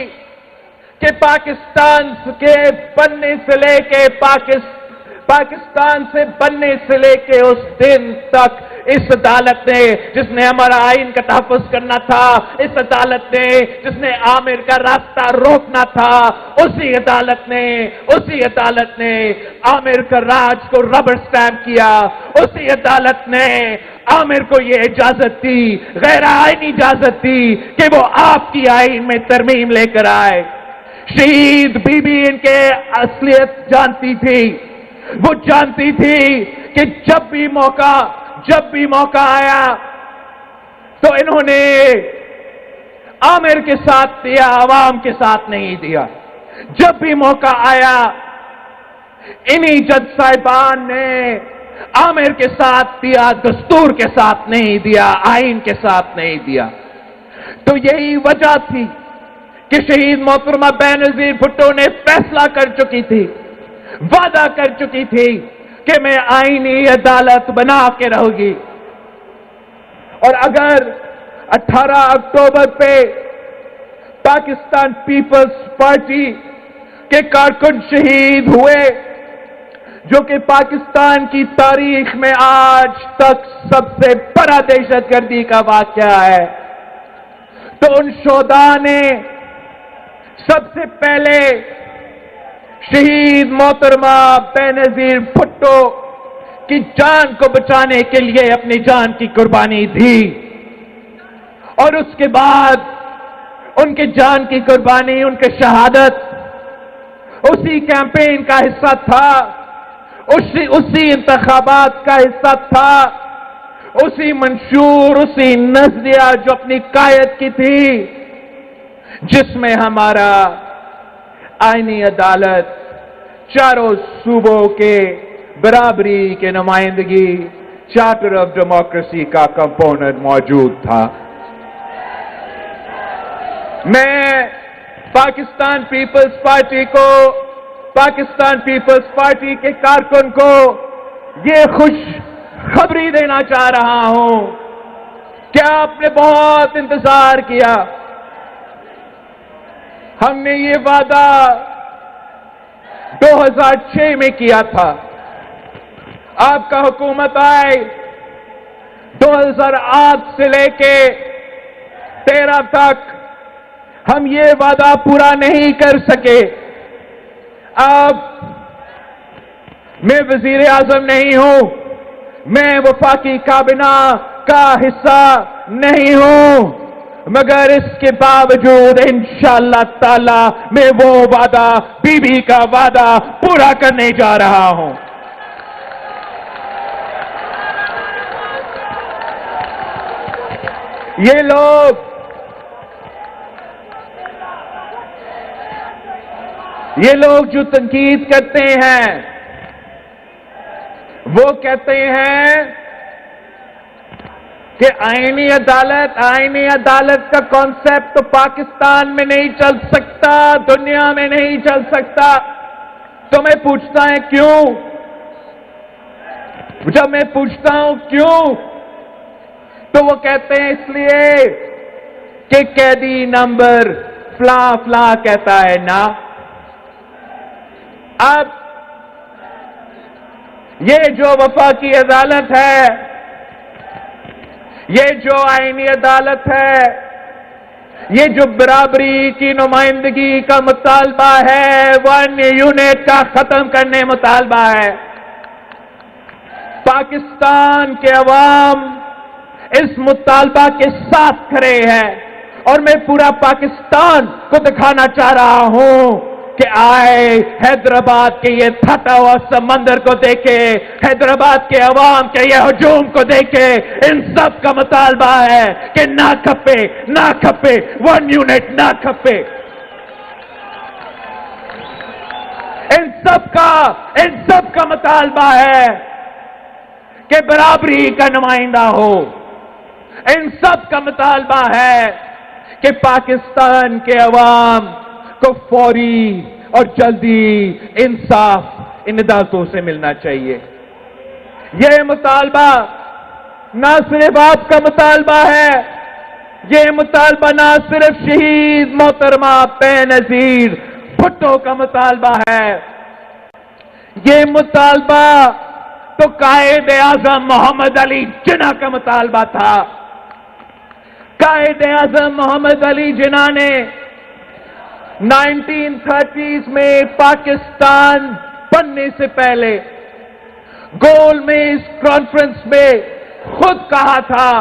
کہ پاکستان کے بننے سے لے کے پاکستان سے بننے سے لے کے اس دن تک اس عدالت نے جس نے ہمارا آئین کا تحفظ کرنا تھا، اس عدالت نے جس نے عامر کا راستہ روکنا تھا، اسی عدالت نے عامر کا راج کو ربر سٹیمپ کیا، اسی عدالت نے عامر کو یہ اجازت دی، غیر آئینی اجازت دی کہ وہ آپ کی آئین میں ترمیم لے کر آئے۔ شہید بی بی ان کے اصلیت جانتی تھی، وہ جانتی تھی کہ جب بھی موقع آیا تو انہوں نے عامر کے ساتھ دیا، عوام کے ساتھ نہیں دیا۔ جب بھی موقع آیا انہی جج صاحبان نے عامر کے ساتھ دیا، دستور کے ساتھ نہیں دیا، آئین کے ساتھ نہیں دیا۔ تو یہی وجہ تھی کہ شہید محترمہ بینظیر بھٹو نے فیصلہ کر چکی تھی، وعدہ کر چکی تھی کہ میں آئینی عدالت بنا کے رہوں گی۔ اور اگر 18 اکتوبر پہ پاکستان پیپلز پارٹی کے کارکن شہید ہوئے، جو کہ پاکستان کی تاریخ میں آج تک سب سے بڑا دہشت گردی کا واقعہ ہے، تو ان شہداء نے سب سے پہلے شہید محترمہ بینظیر بھٹو کی جان کو بچانے کے لیے اپنی جان کی قربانی دی، اور اس کے بعد ان کی جان کی قربانی، ان کی شہادت اسی کیمپین کا حصہ تھا، اسی انتخابات کا حصہ تھا، اسی منشور، اسی نظریہ جو اپنی قائد کی تھی، جس میں ہمارا آئینی عدالت، چاروں صوبوں کے برابری کے نمائندگی، چارٹر آف ڈیموکریسی کا کمپوننٹ موجود تھا۔ میں پاکستان پیپلز پارٹی کے کارکن کو یہ خوش خبری دینا چاہ رہا ہوں کہ آپ نے بہت انتظار کیا۔ ہم نے یہ وعدہ 2006 میں کیا تھا، آپ کا حکومت آئے 2008 سے لے کے 13 تک ہم یہ وعدہ پورا نہیں کر سکے۔ اب میں وزیر اعظم نہیں ہوں، میں وفاقی کابینہ کا حصہ نہیں ہوں، مگر اس کے باوجود انشاءاللہ تعالی میں وہ وعدہ، بی بی کا وعدہ پورا کرنے جا رہا ہوں۔ یہ لوگ جو تنقید کرتے ہیں، وہ کہتے ہیں کہ آئینی عدالت کا کانسیپٹ تو پاکستان میں نہیں چل سکتا، دنیا میں نہیں چل سکتا۔ تو میں پوچھتا ہے کیوں؟ جب میں پوچھتا ہوں کیوں، تو وہ کہتے ہیں اس لیے کہ قیدی نمبر فلاں فلاں کہتا ہے نا۔ اب یہ جو وفاقی عدالت ہے، یہ جو آئینی عدالت ہے، یہ جو برابری کی نمائندگی کا مطالبہ ہے، 1 یونٹ کا ختم کرنے مطالبہ ہے، پاکستان کے عوام اس مطالبہ کے ساتھ کھڑے ہیں، اور میں پورا پاکستان کو دکھانا چاہ رہا ہوں کہ آئے حیدرآباد کے یہ تھٹا ہوا سمندر کو دیکھے، حیدرآباد کے عوام کے یہ ہجوم کو دیکھے۔ ان سب کا مطالبہ ہے کہ نہ کھپے 1 یونٹ نہ کھپے۔ ان سب کا مطالبہ ہے کہ برابری کا نمائندہ ہو۔ ان سب کا مطالبہ ہے کہ پاکستان کے عوام کو فوری اور جلدی انصاف ان عدالتوں سے ملنا چاہیے۔ یہ مطالبہ نہ صرف آپ کا مطالبہ ہے، یہ مطالبہ نہ صرف شہید محترمہ بینظیر بھٹو کا مطالبہ ہے، یہ مطالبہ تو قائد اعظم محمد علی جناح کا مطالبہ تھا. قائد اعظم محمد علی جناح نے 1930s میں پاکستان بننے سے پہلے گول میز کانفرنس میں خود کہا تھا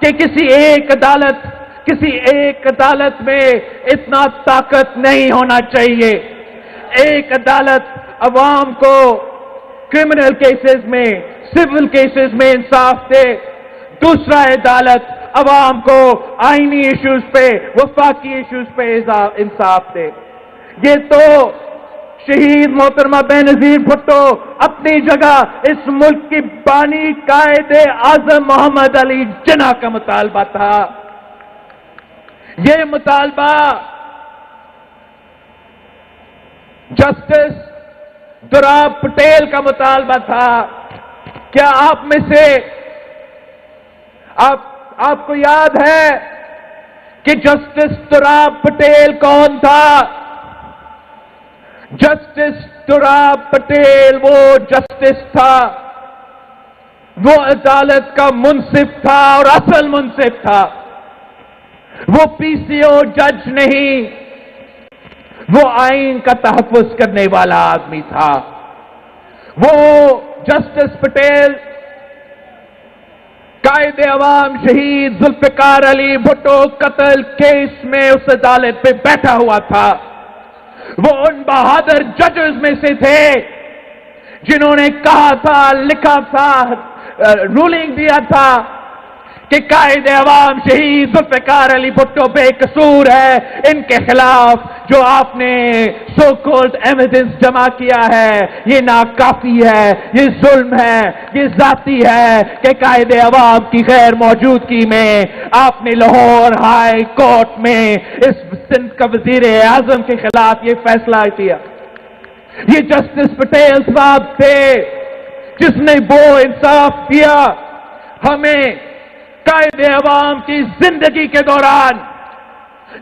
کہ کسی ایک عدالت میں اتنا طاقت نہیں ہونا چاہیے. ایک عدالت عوام کو کرمنل کیسز میں، سول کیسز میں انصاف دے، دوسرا عدالت عوام کو آئینی ایشوز پہ، وفاقی ایشوز پہ انصاف دے. یہ تو شہید محترمہ بینظیر بھٹو اپنی جگہ اس ملک کی بانی قائد اعظم محمد علی جناح کا مطالبہ تھا. یہ مطالبہ جسٹس دوراب پٹیل کا مطالبہ تھا. کیا آپ میں سے آپ کو یاد ہے کہ جسٹس دوراب پٹیل کون تھا؟ جسٹس دوراب پٹیل وہ جسٹس تھا، وہ عدالت کا منصف تھا اور اصل منصف تھا. وہ پی سی او جج نہیں، وہ آئین کا تحفظ کرنے والا آدمی تھا. وہ جسٹس پٹیل قائد عوام شہید ذوالفقار علی بھٹو قتل کیس میں اس عدالت پہ بیٹھا ہوا تھا. وہ ان بہادر ججز میں سے تھے جنہوں نے کہا تھا، لکھا تھا، رولنگ دیا تھا کہ قائد عوام شہید ذوالفقار علی بھٹو بے قصور ہے. ان کے خلاف جو آپ نے سو کالڈ ایویڈنس جمع کیا ہے یہ ناکافی ہے، یہ ظلم ہے، یہ ذاتی ہے کہ قائد عوام کی غیر موجودگی میں آپ نے لاہور ہائی کورٹ میں اس سندھ کا وزیر اعظم کے خلاف یہ فیصلہ کیا. یہ جسٹس پٹیل صاحب تھے جس نے وہ انصاف دیا ہمیں قائد عوام کی زندگی کے دوران،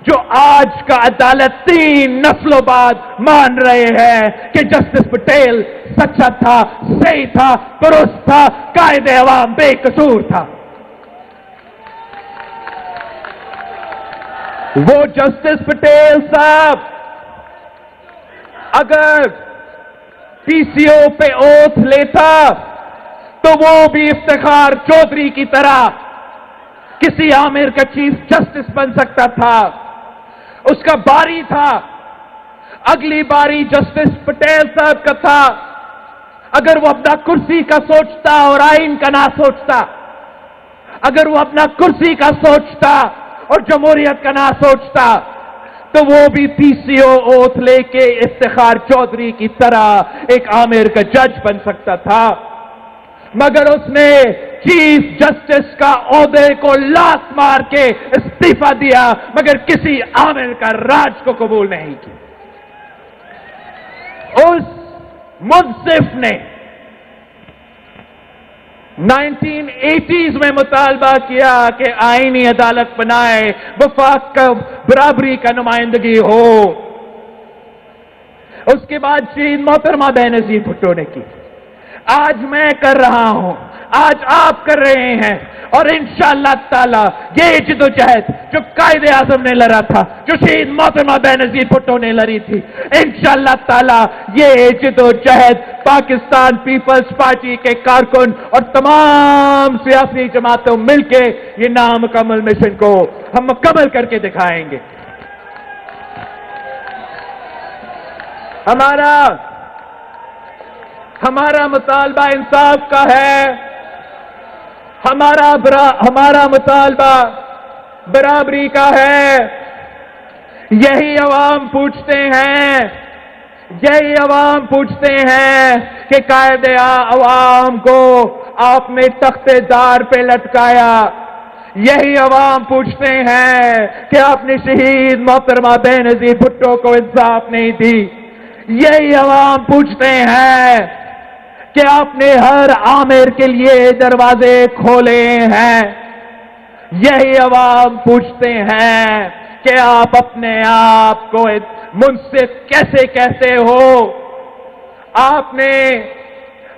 جو آج کا عدالت 3 نسلوں بعد مان رہے ہیں کہ جسٹس پٹیل سچا تھا، صحیح تھا، درست تھا، قائد عوام بے قصور تھا. وہ جسٹس پٹیل صاحب اگر پی سی او پہ اوتھ لیتا تو وہ بھی افتخار چودھری کی طرح کسی عامر کا چیف جسٹس بن سکتا تھا. اس کا باری تھا، اگلی باری جسٹس پٹیل صاحب کا تھا. اگر وہ اپنا کرسی کا سوچتا اور آئین کا نہ سوچتا، اگر وہ اپنا کرسی کا سوچتا اور جمہوریت کا نہ سوچتا تو وہ بھی پی سی او اوتھ لے کے افتخار چودھری کی طرح ایک عامر کا جج بن سکتا تھا. مگر اس نے چیف جسٹس کا عہدے کو لات مار کے استعفیٰ دیا، مگر کسی عامر کا راج کو قبول نہیں کیا. اس منصف نے 1980s میں مطالبہ کیا کہ آئینی عدالت بنائے، وفاق کا برابری کا نمائندگی ہو. اس کے بعد شہید محترمہ بینظیر بھٹو نے کی. آج میں کر رہا ہوں، آج آپ کر رہے ہیں، اور انشاءاللہ تعالی یہ جدوجہد جو قائد اعظم نے لڑا تھا، جو شہید محترمہ بینظیر بھٹو نے لڑی تھی، انشاءاللہ تعالی یہ جدوجہد پاکستان پیپلز پارٹی کے کارکن اور تمام سیاسی جماعتوں مل کے یہ نامکمل مشن کو ہم مکمل کر کے دکھائیں گے. ہمارا مطالبہ انصاف کا ہے، ہمارا مطالبہ برابری کا ہے. یہی عوام پوچھتے ہیں کہ قائد عوام کو آپ نے تخت دار پہ لٹکایا. یہی عوام پوچھتے ہیں کہ آپ نے شہید محترمہ بینظیر بھٹو کو انصاف نہیں دی. یہی عوام پوچھتے ہیں کہ آپ نے ہر عامر کے لیے دروازے کھولے ہیں. یہی عوام پوچھتے ہیں کہ آپ اپنے آپ کو منصف کیسے کہتے ہو.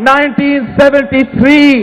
1973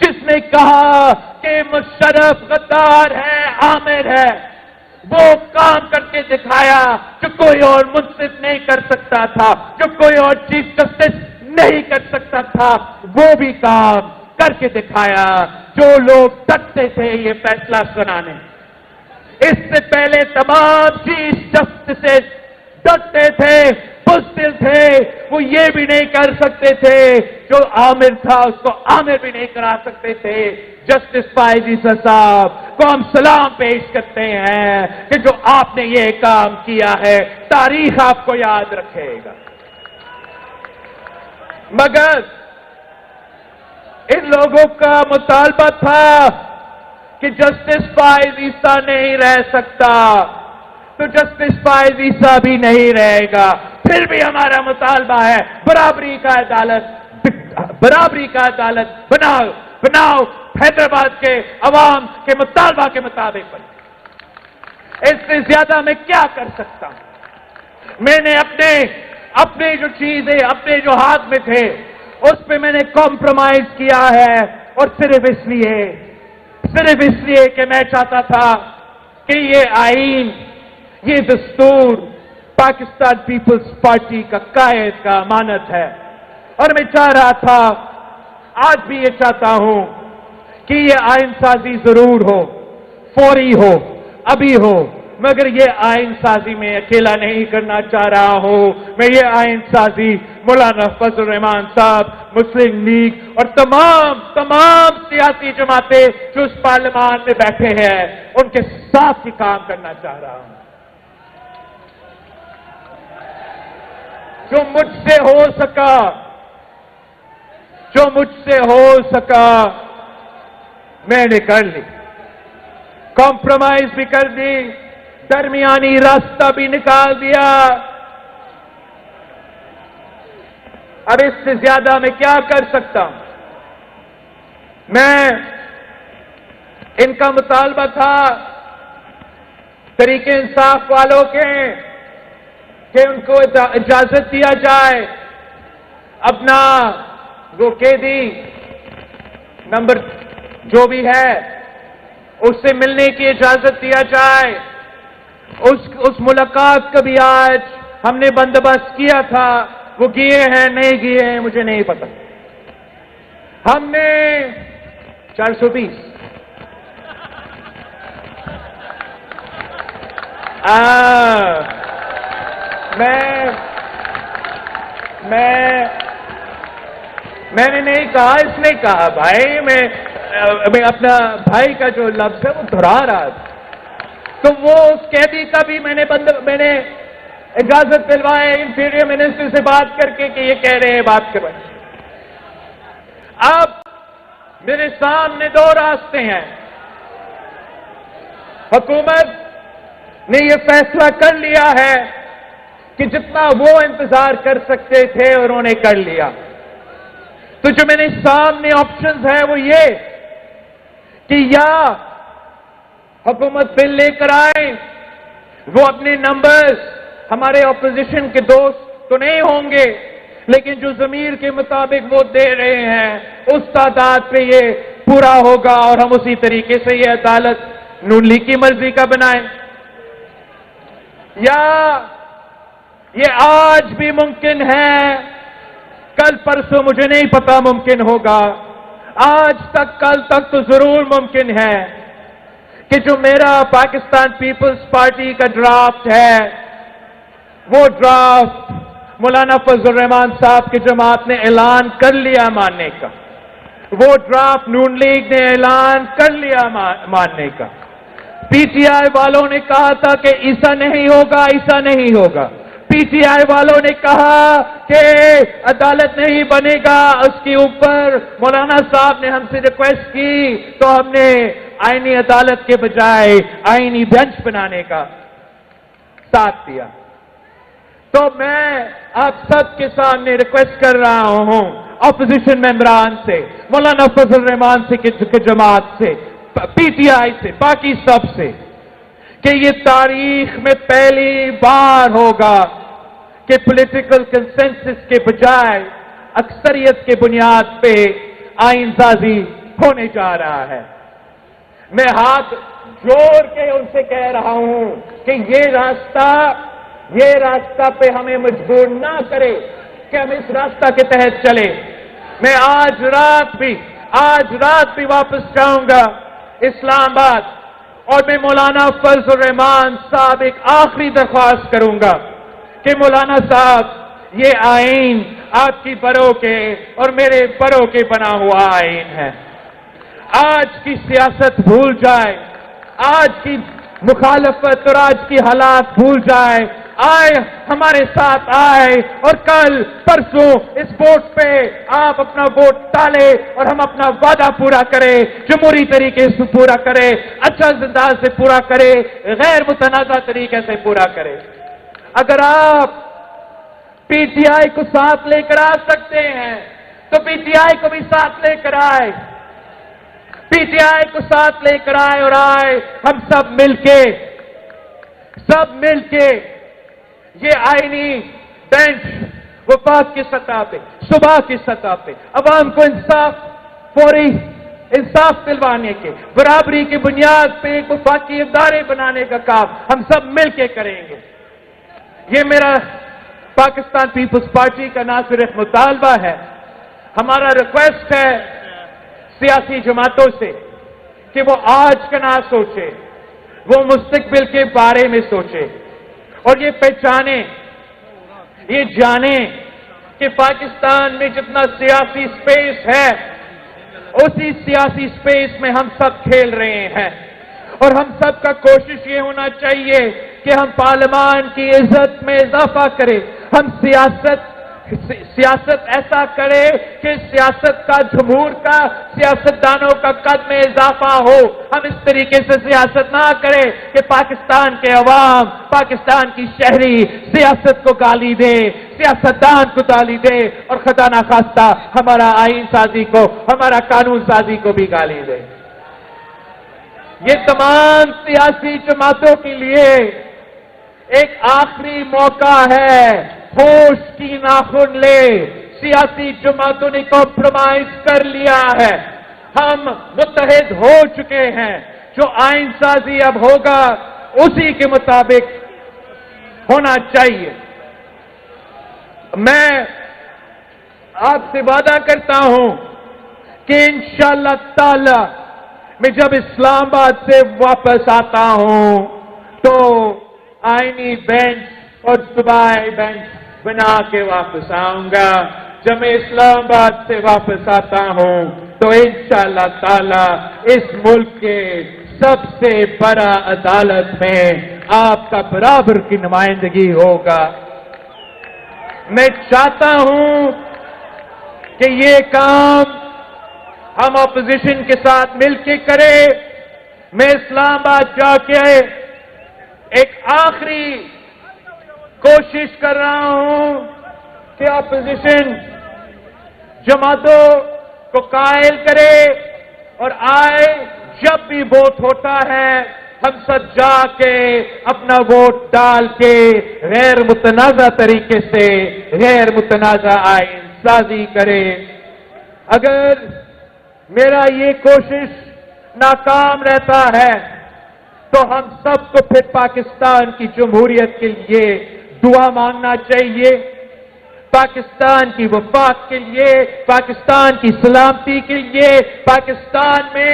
جس نے کہا کہ مشرف غدار ہے، عامر ہے، وہ کام کر کے دکھایا جو کوئی اور منصف نہیں کر سکتا تھا، جو کوئی اور چیف جسٹس نہیں کر سکتا تھا، وہ بھی کام کر کے دکھایا جو لوگ ڈرتے تھے یہ فیصلہ سنانے۔ اس سے پہلے تمام چیف جسٹس ڈرتے تھے، بزدل تھے، وہ یہ بھی نہیں کر سکتے تھے، جو عامر تھا اس کو عامر بھی نہیں کرا سکتے تھے۔ جسٹس فائز عیسی صاحب کو ہم سلام پیش کرتے ہیں کہ جو آپ نے یہ کام کیا ہے تاریخ آپ کو یاد رکھے گا۔ مگر ان لوگوں کا مطالبہ تھا کہ جسٹس فائز عیسی نہیں رہ سکتا، تو جسٹس فائز عیسی بھی نہیں رہے گا۔ پھر بھی ہمارا مطالبہ ہے برابری کا عدالت بناؤ حیدرآباد کے عوام کے مطالبہ کے مطابق بنے۔ اس سے زیادہ میں کیا کر سکتا ہوں؟ میں نے اپنے جو چیزیں اپنے جو ہاتھ میں تھے اس پہ میں نے کمپرومائز کیا ہے، اور صرف اس لیے کہ میں چاہتا تھا کہ یہ آئین، یہ دستور پاکستان پیپلز پارٹی کا قائد کا امانت ہے، اور میں چاہ رہا تھا، آج بھی یہ چاہتا ہوں کہ یہ آئین سازی ضرور ہو، فوری ہو، ابھی ہو، مگر یہ آئین سازی میں اکیلا نہیں کرنا چاہ رہا ہوں۔ میں یہ آئین سازی مولانا فضل الرحمان صاحب، مسلم لیگ اور تمام سیاسی جماعتیں جو اس پارلیمان میں بیٹھے ہیں ان کے ساتھ ہی کام کرنا چاہ رہا ہوں۔ جو مجھ سے ہو سکا میں نے کر لی، کمپرومائز بھی کر دی، درمیانی راستہ بھی نکال دیا۔ اب اس سے زیادہ میں کیا کر سکتا ہوں؟ میں ان کا مطالبہ تھا تحریک انصاف والوں کے کہ ان کو اجازت دیا جائے اپنا وہ قیدی نمبر جو بھی ہے اس سے ملنے کی اجازت دیا جائے۔ اس ملاقات کا بھی آج ہم نے بندوبست کیا تھا، وہ گئے ہیں نہیں گئے ہیں مجھے نہیں پتا۔ ہم نے 420 میں نے نہیں کہا، اس نے کہا بھائی، میں اپنا بھائی کا جو لفظ ہے وہ دہرا رہا تھا، تو وہ اس قیدی کا بھی میں نے اجازت دلوائے انٹیریئر منسٹر سے بات کر کے کہ یہ کہہ رہے ہیں بات کروائیں۔ اب میرے سامنے دو راستے ہیں۔ حکومت نے یہ فیصلہ کر لیا ہے کہ جتنا وہ انتظار کر سکتے تھے انہوں نے کر لیا، تو جو میرے سامنے آپشنز ہے وہ یہ کہ یا حکومت بل لے کر آئے، وہ اپنے نمبرز ہمارے اپوزیشن کے دوست تو نہیں ہوں گے لیکن جو ضمیر کے مطابق وہ دے رہے ہیں اس تعداد پہ یہ پورا ہوگا، اور ہم اسی طریقے سے یہ عدالت نون لیگ کی مرضی کا بنائیں، یا یہ آج بھی ممکن ہے، کل پرسوں مجھے نہیں پتا ممکن ہوگا، آج تک کل تک تو ضرور ممکن ہے کہ جو میرا پاکستان پیپلز پارٹی کا ڈرافٹ ہے وہ ڈرافٹ مولانا فضل الرحمان صاحب کی جماعت نے اعلان کر لیا ماننے کا، وہ ڈرافٹ نون لیگ نے اعلان کر لیا ماننے کا۔ پی ٹی آئی والوں نے کہا تھا کہ ایسا نہیں ہوگا، پی ٹی آئی والوں نے کہا کہ عدالت نہیں بنے گا، اس کے اوپر مولانا صاحب نے ہم سے ریکویسٹ کی تو ہم نے آئینی عدالت کے بجائے آئینی بینچ بنانے کا ساتھ دیا۔ تو میں آپ سب کے سامنے ریکویسٹ کر رہا ہوں اپوزیشن ممبران سے، مولانا فضل الرحمان سے کی جماعت سے، پی ٹی آئی سے، باقی سب سے، کہ یہ تاریخ میں پہلی بار ہوگا کہ پولیٹیکل کنسنسس کے بجائے اکثریت کے بنیاد پہ آئین سازی ہونے جا رہا ہے. میں ہاتھ جوڑ کے ان سے کہہ رہا ہوں کہ یہ راستہ پہ ہمیں مجبور نہ کرے کہ ہم اس راستہ کے تحت چلے. میں آج رات بھی واپس جاؤں گا اسلام آباد, اور میں مولانا فضل الرحمان صاحب ایک آخری درخواست کروں گا کہ مولانا صاحب, یہ آئین آپ کی بروں کے اور میرے بروں کے بنا ہوا آئین ہے. آج کی سیاست بھول جائے, آج کی مخالفت اور آج کی حالات بھول جائے, ہمارے ساتھ آئے اور کل پرسوں اس ووٹ پہ آپ اپنا ووٹ ڈالے اور ہم اپنا وعدہ پورا کرے, جمہوری طریقے سے پورا کرے, اچھا انداز سے پورا کرے, غیر متنازع طریقے سے پورا کرے. اگر آپ پی ٹی آئی کو ساتھ لے کر آ سکتے ہیں تو پی ٹی آئی کو بھی ساتھ لے کر آئے, پی ٹی آئی کو ساتھ لے کر آئے, اور ہم سب مل کے یہ آئینی بینچ وفاق کی سطح پہ, صبح کی سطح پہ عوام کو فوری انصاف دلوانے کے, برابری کی بنیاد پہ ایک وفاقی ادارے بنانے کا کام ہم سب مل کے کریں گے. یہ میرا پاکستان پیپلز پارٹی کا نہ صرف مطالبہ ہے, ہمارا ریکویسٹ ہے سیاسی جماعتوں سے کہ وہ آج کا نہ سوچے, وہ مستقبل کے بارے میں سوچے, اور یہ پہچانے, یہ جانیں کہ پاکستان میں جتنا سیاسی سپیس ہے اسی سیاسی سپیس میں ہم سب کھیل رہے ہیں, اور ہم سب کا کوشش یہ ہونا چاہیے کہ ہم پارلیمان کی عزت میں اضافہ کریں, ہم سیاست ایسا کرے کہ سیاست کا جمہور کا سیاستدانوں کا قد میں اضافہ ہو. ہم اس طریقے سے سیاست نہ کریں کہ پاکستان کے عوام, پاکستان کی شہری سیاست کو گالی دے, سیاستدان کو گالی دے, اور خدا نخواستہ ہمارا آئین سازی کو, ہمارا قانون سازی کو بھی گالی دے. یہ تمام سیاسی جماعتوں کے لیے ایک آخری موقع ہے, ہوش کی ناخن لے. سیاسی جماعتوں نے کمپرومائز کر لیا ہے, ہم متحد ہو چکے ہیں, جو آئین سازی اب ہوگا اسی کے مطابق ہونا چاہیے. میں آپ سے وعدہ کرتا ہوں کہ انشاءاللہ تعالی میں جب اسلام آباد سے واپس آتا ہوں تو آئینی بینچ اور صوبائی بینچ بنا کے واپس آؤں گا. جب میں اسلام آباد سے واپس آتا ہوں تو انشاءاللہ تعالی اس ملک کے سب سے بڑا عدالت میں آپ کا برابر کی نمائندگی ہوگا. میں چاہتا ہوں کہ یہ کام ہم اپوزیشن کے ساتھ مل کے کریں. میں اسلام آباد جا کے ایک آخری کوشش کر رہا ہوں کہ اپوزیشن جماعتوں کو قائل کرے اور آئے, جب بھی ووٹ ہوتا ہے ہم سب جا کے اپنا ووٹ ڈال کے غیر متنازع طریقے سے غیر متنازع آئین سازی کرے. اگر میرا یہ کوشش ناکام رہتا ہے تو ہم سب کو پھر پاکستان کی جمہوریت کے لیے دعا مانگنا چاہیے, پاکستان کی وفاق کے لیے, پاکستان کی سلامتی کے لیے, پاکستان میں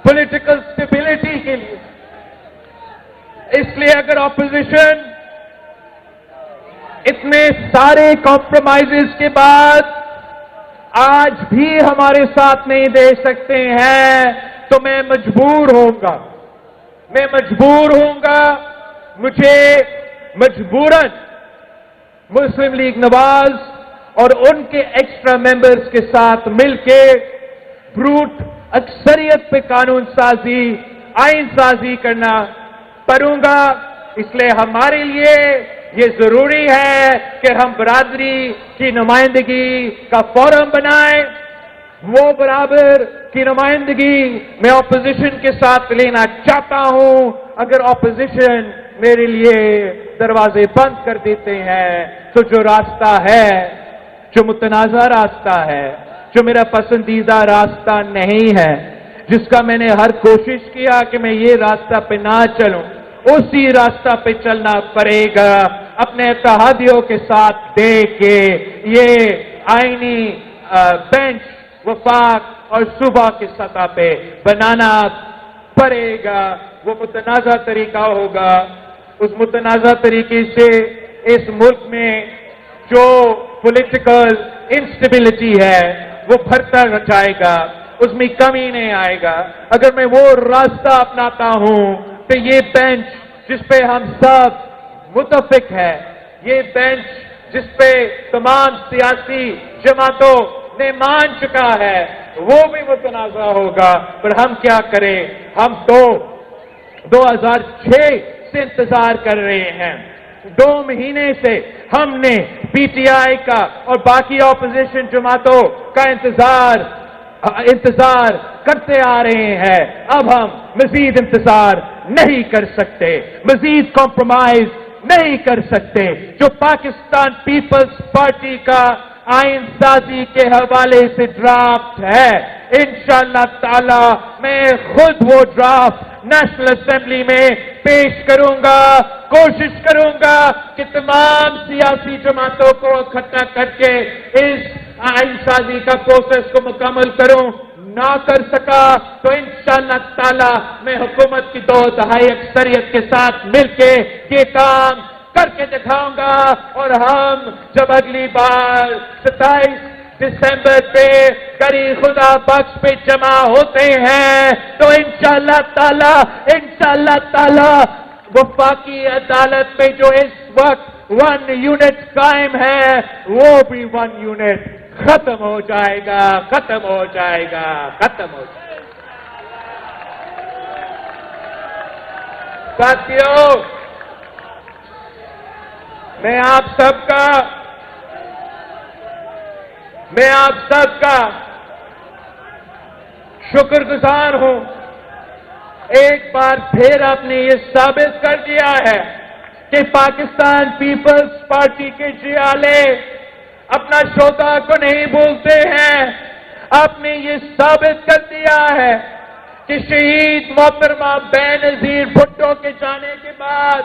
پولیٹیکل سٹیبلٹی کے لیے. اس لیے اگر اپوزیشن اتنے سارے کمپرومائزز کے بعد آج بھی ہمارے ساتھ نہیں دے سکتے ہیں تو میں مجبور ہوں گا, مجھے مجبوراً مسلم لیگ نواز اور ان کے ایکسٹرا ممبرز کے ساتھ مل کے بروٹ اکثریت پہ قانون سازی, آئین سازی کرنا پڑوں گا. اس لیے ہمارے لیے یہ ضروری ہے کہ ہم برادری کی نمائندگی کا فورم بنائیں. وہ برابر کی نمائندگی میں اپوزیشن کے ساتھ لینا چاہتا ہوں. اگر اپوزیشن میرے لیے دروازے بند کر دیتے ہیں تو جو راستہ ہے, جو متنازع راستہ ہے, جو میرا پسندیدہ راستہ نہیں ہے, جس کا میں نے ہر کوشش کیا کہ میں یہ راستہ پہ نہ چلوں, اسی راستہ پہ چلنا پڑے گا. اپنے اتحادیوں کے ساتھ دے کے یہ آئینی بینچ وفاق اور صوبہ کی سطح پہ بنانا پڑے گا. وہ متنازع طریقہ ہوگا. اس متنازع طریقے سے اس ملک میں جو پولیٹیکل انسٹیبلٹی ہے وہ بڑھتا جائے گا, اس میں کمی نہیں آئے گا. اگر میں وہ راستہ اپناتا ہوں تو یہ بینچ جس پہ ہم سب متفق ہے, یہ بینچ جس پہ تمام سیاسی جماعتوں نے مان چکا ہے, وہ بھی متنازع ہوگا. پر ہم کیا کریں؟ ہم تو 2006 سے انتظار کر رہے ہیں. 2 مہینے سے ہم نے پی ٹی آئی کا اور باقی اپوزیشن جماعتوں کا انتظار کرتے آ رہے ہیں. اب ہم مزید انتظار نہیں کر سکتے, مزید کمپرومائز نہیں کر سکتے. جو پاکستان پیپلز پارٹی کا آئین سازی کے حوالے سے ڈرافٹ ہے, انشاءاللہ تعالی میں خود وہ ڈرافٹ نیشنل اسمبلی میں پیش کروں گا. کوشش کروں گا کہ تمام سیاسی جماعتوں کو اکٹھا کر کے اس آئین سازی کا پروسیس کو مکمل کروں. نہ کر سکا تو انشاءاللہ تعالی میں حکومت کی 2/3 اکثریت کے ساتھ مل کے یہ کام کر کے دکھاؤں گا. اور ہم جب اگلی بار 27 دسمبر پہ کری خدا بخش پہ جمع ہوتے ہیں تو انشاءاللہ تعالی وفاقی عدالت میں جو اس وقت 1 یونٹ قائم ہے وہ بھی 1 یونٹ ختم ہو جائے گا. ساتھیوں, میں آپ سب کا شکر گزار ہوں. ایک بار پھر آپ نے یہ ثابت کر دیا ہے کہ پاکستان پیپلز پارٹی کے جیالے اپنا شوتا کو نہیں بھولتے ہیں. آپ نے یہ ثابت کر دیا ہے کہ شہید محترمہ بے نظیر بھٹو کے جانے کے بعد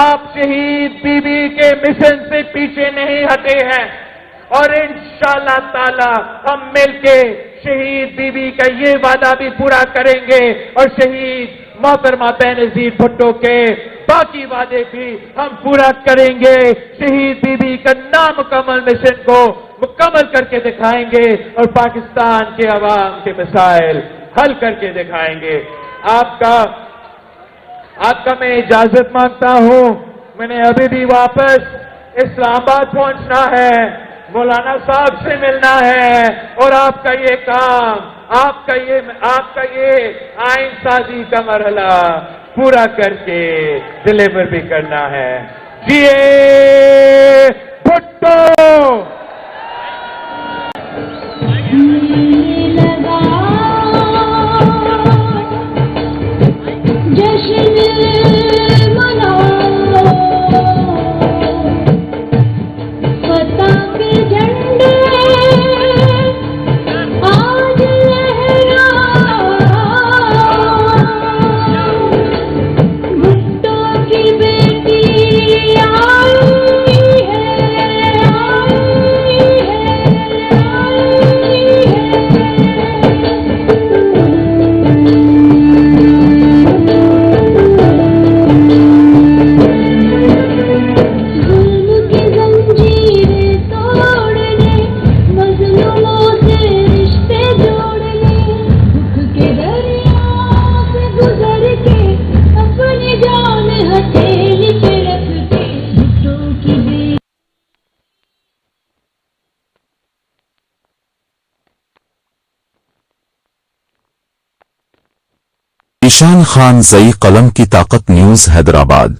آپ شہید بی بی کے مشن سے پیچھے نہیں ہٹے ہیں. اور انشاءاللہ تعالی ہم مل کے شہید بی بی کا یہ وعدہ بھی پورا کریں گے اور شہید محترمہ بے نظیر بھٹو کے باقی وعدے بھی ہم پورا کریں گے. شہید بی بی کا نامکمل مشن کو مکمل کر کے دکھائیں گے اور پاکستان کے عوام کے مسائل حل کر کے دکھائیں گے. آپ کا میں اجازت مانگتا ہوں. میں نے ابھی بھی واپس اسلام آباد پہنچنا ہے, مولانا صاحب سے ملنا ہے اور آپ کا یہ کام, آپ کا یہ آئین سازی کا مرحلہ پورا کر کے ڈلیور بھی کرنا ہے. جیے بھٹو. ایشان خان زئی قلم کی طاقت نیوز حیدرآباد.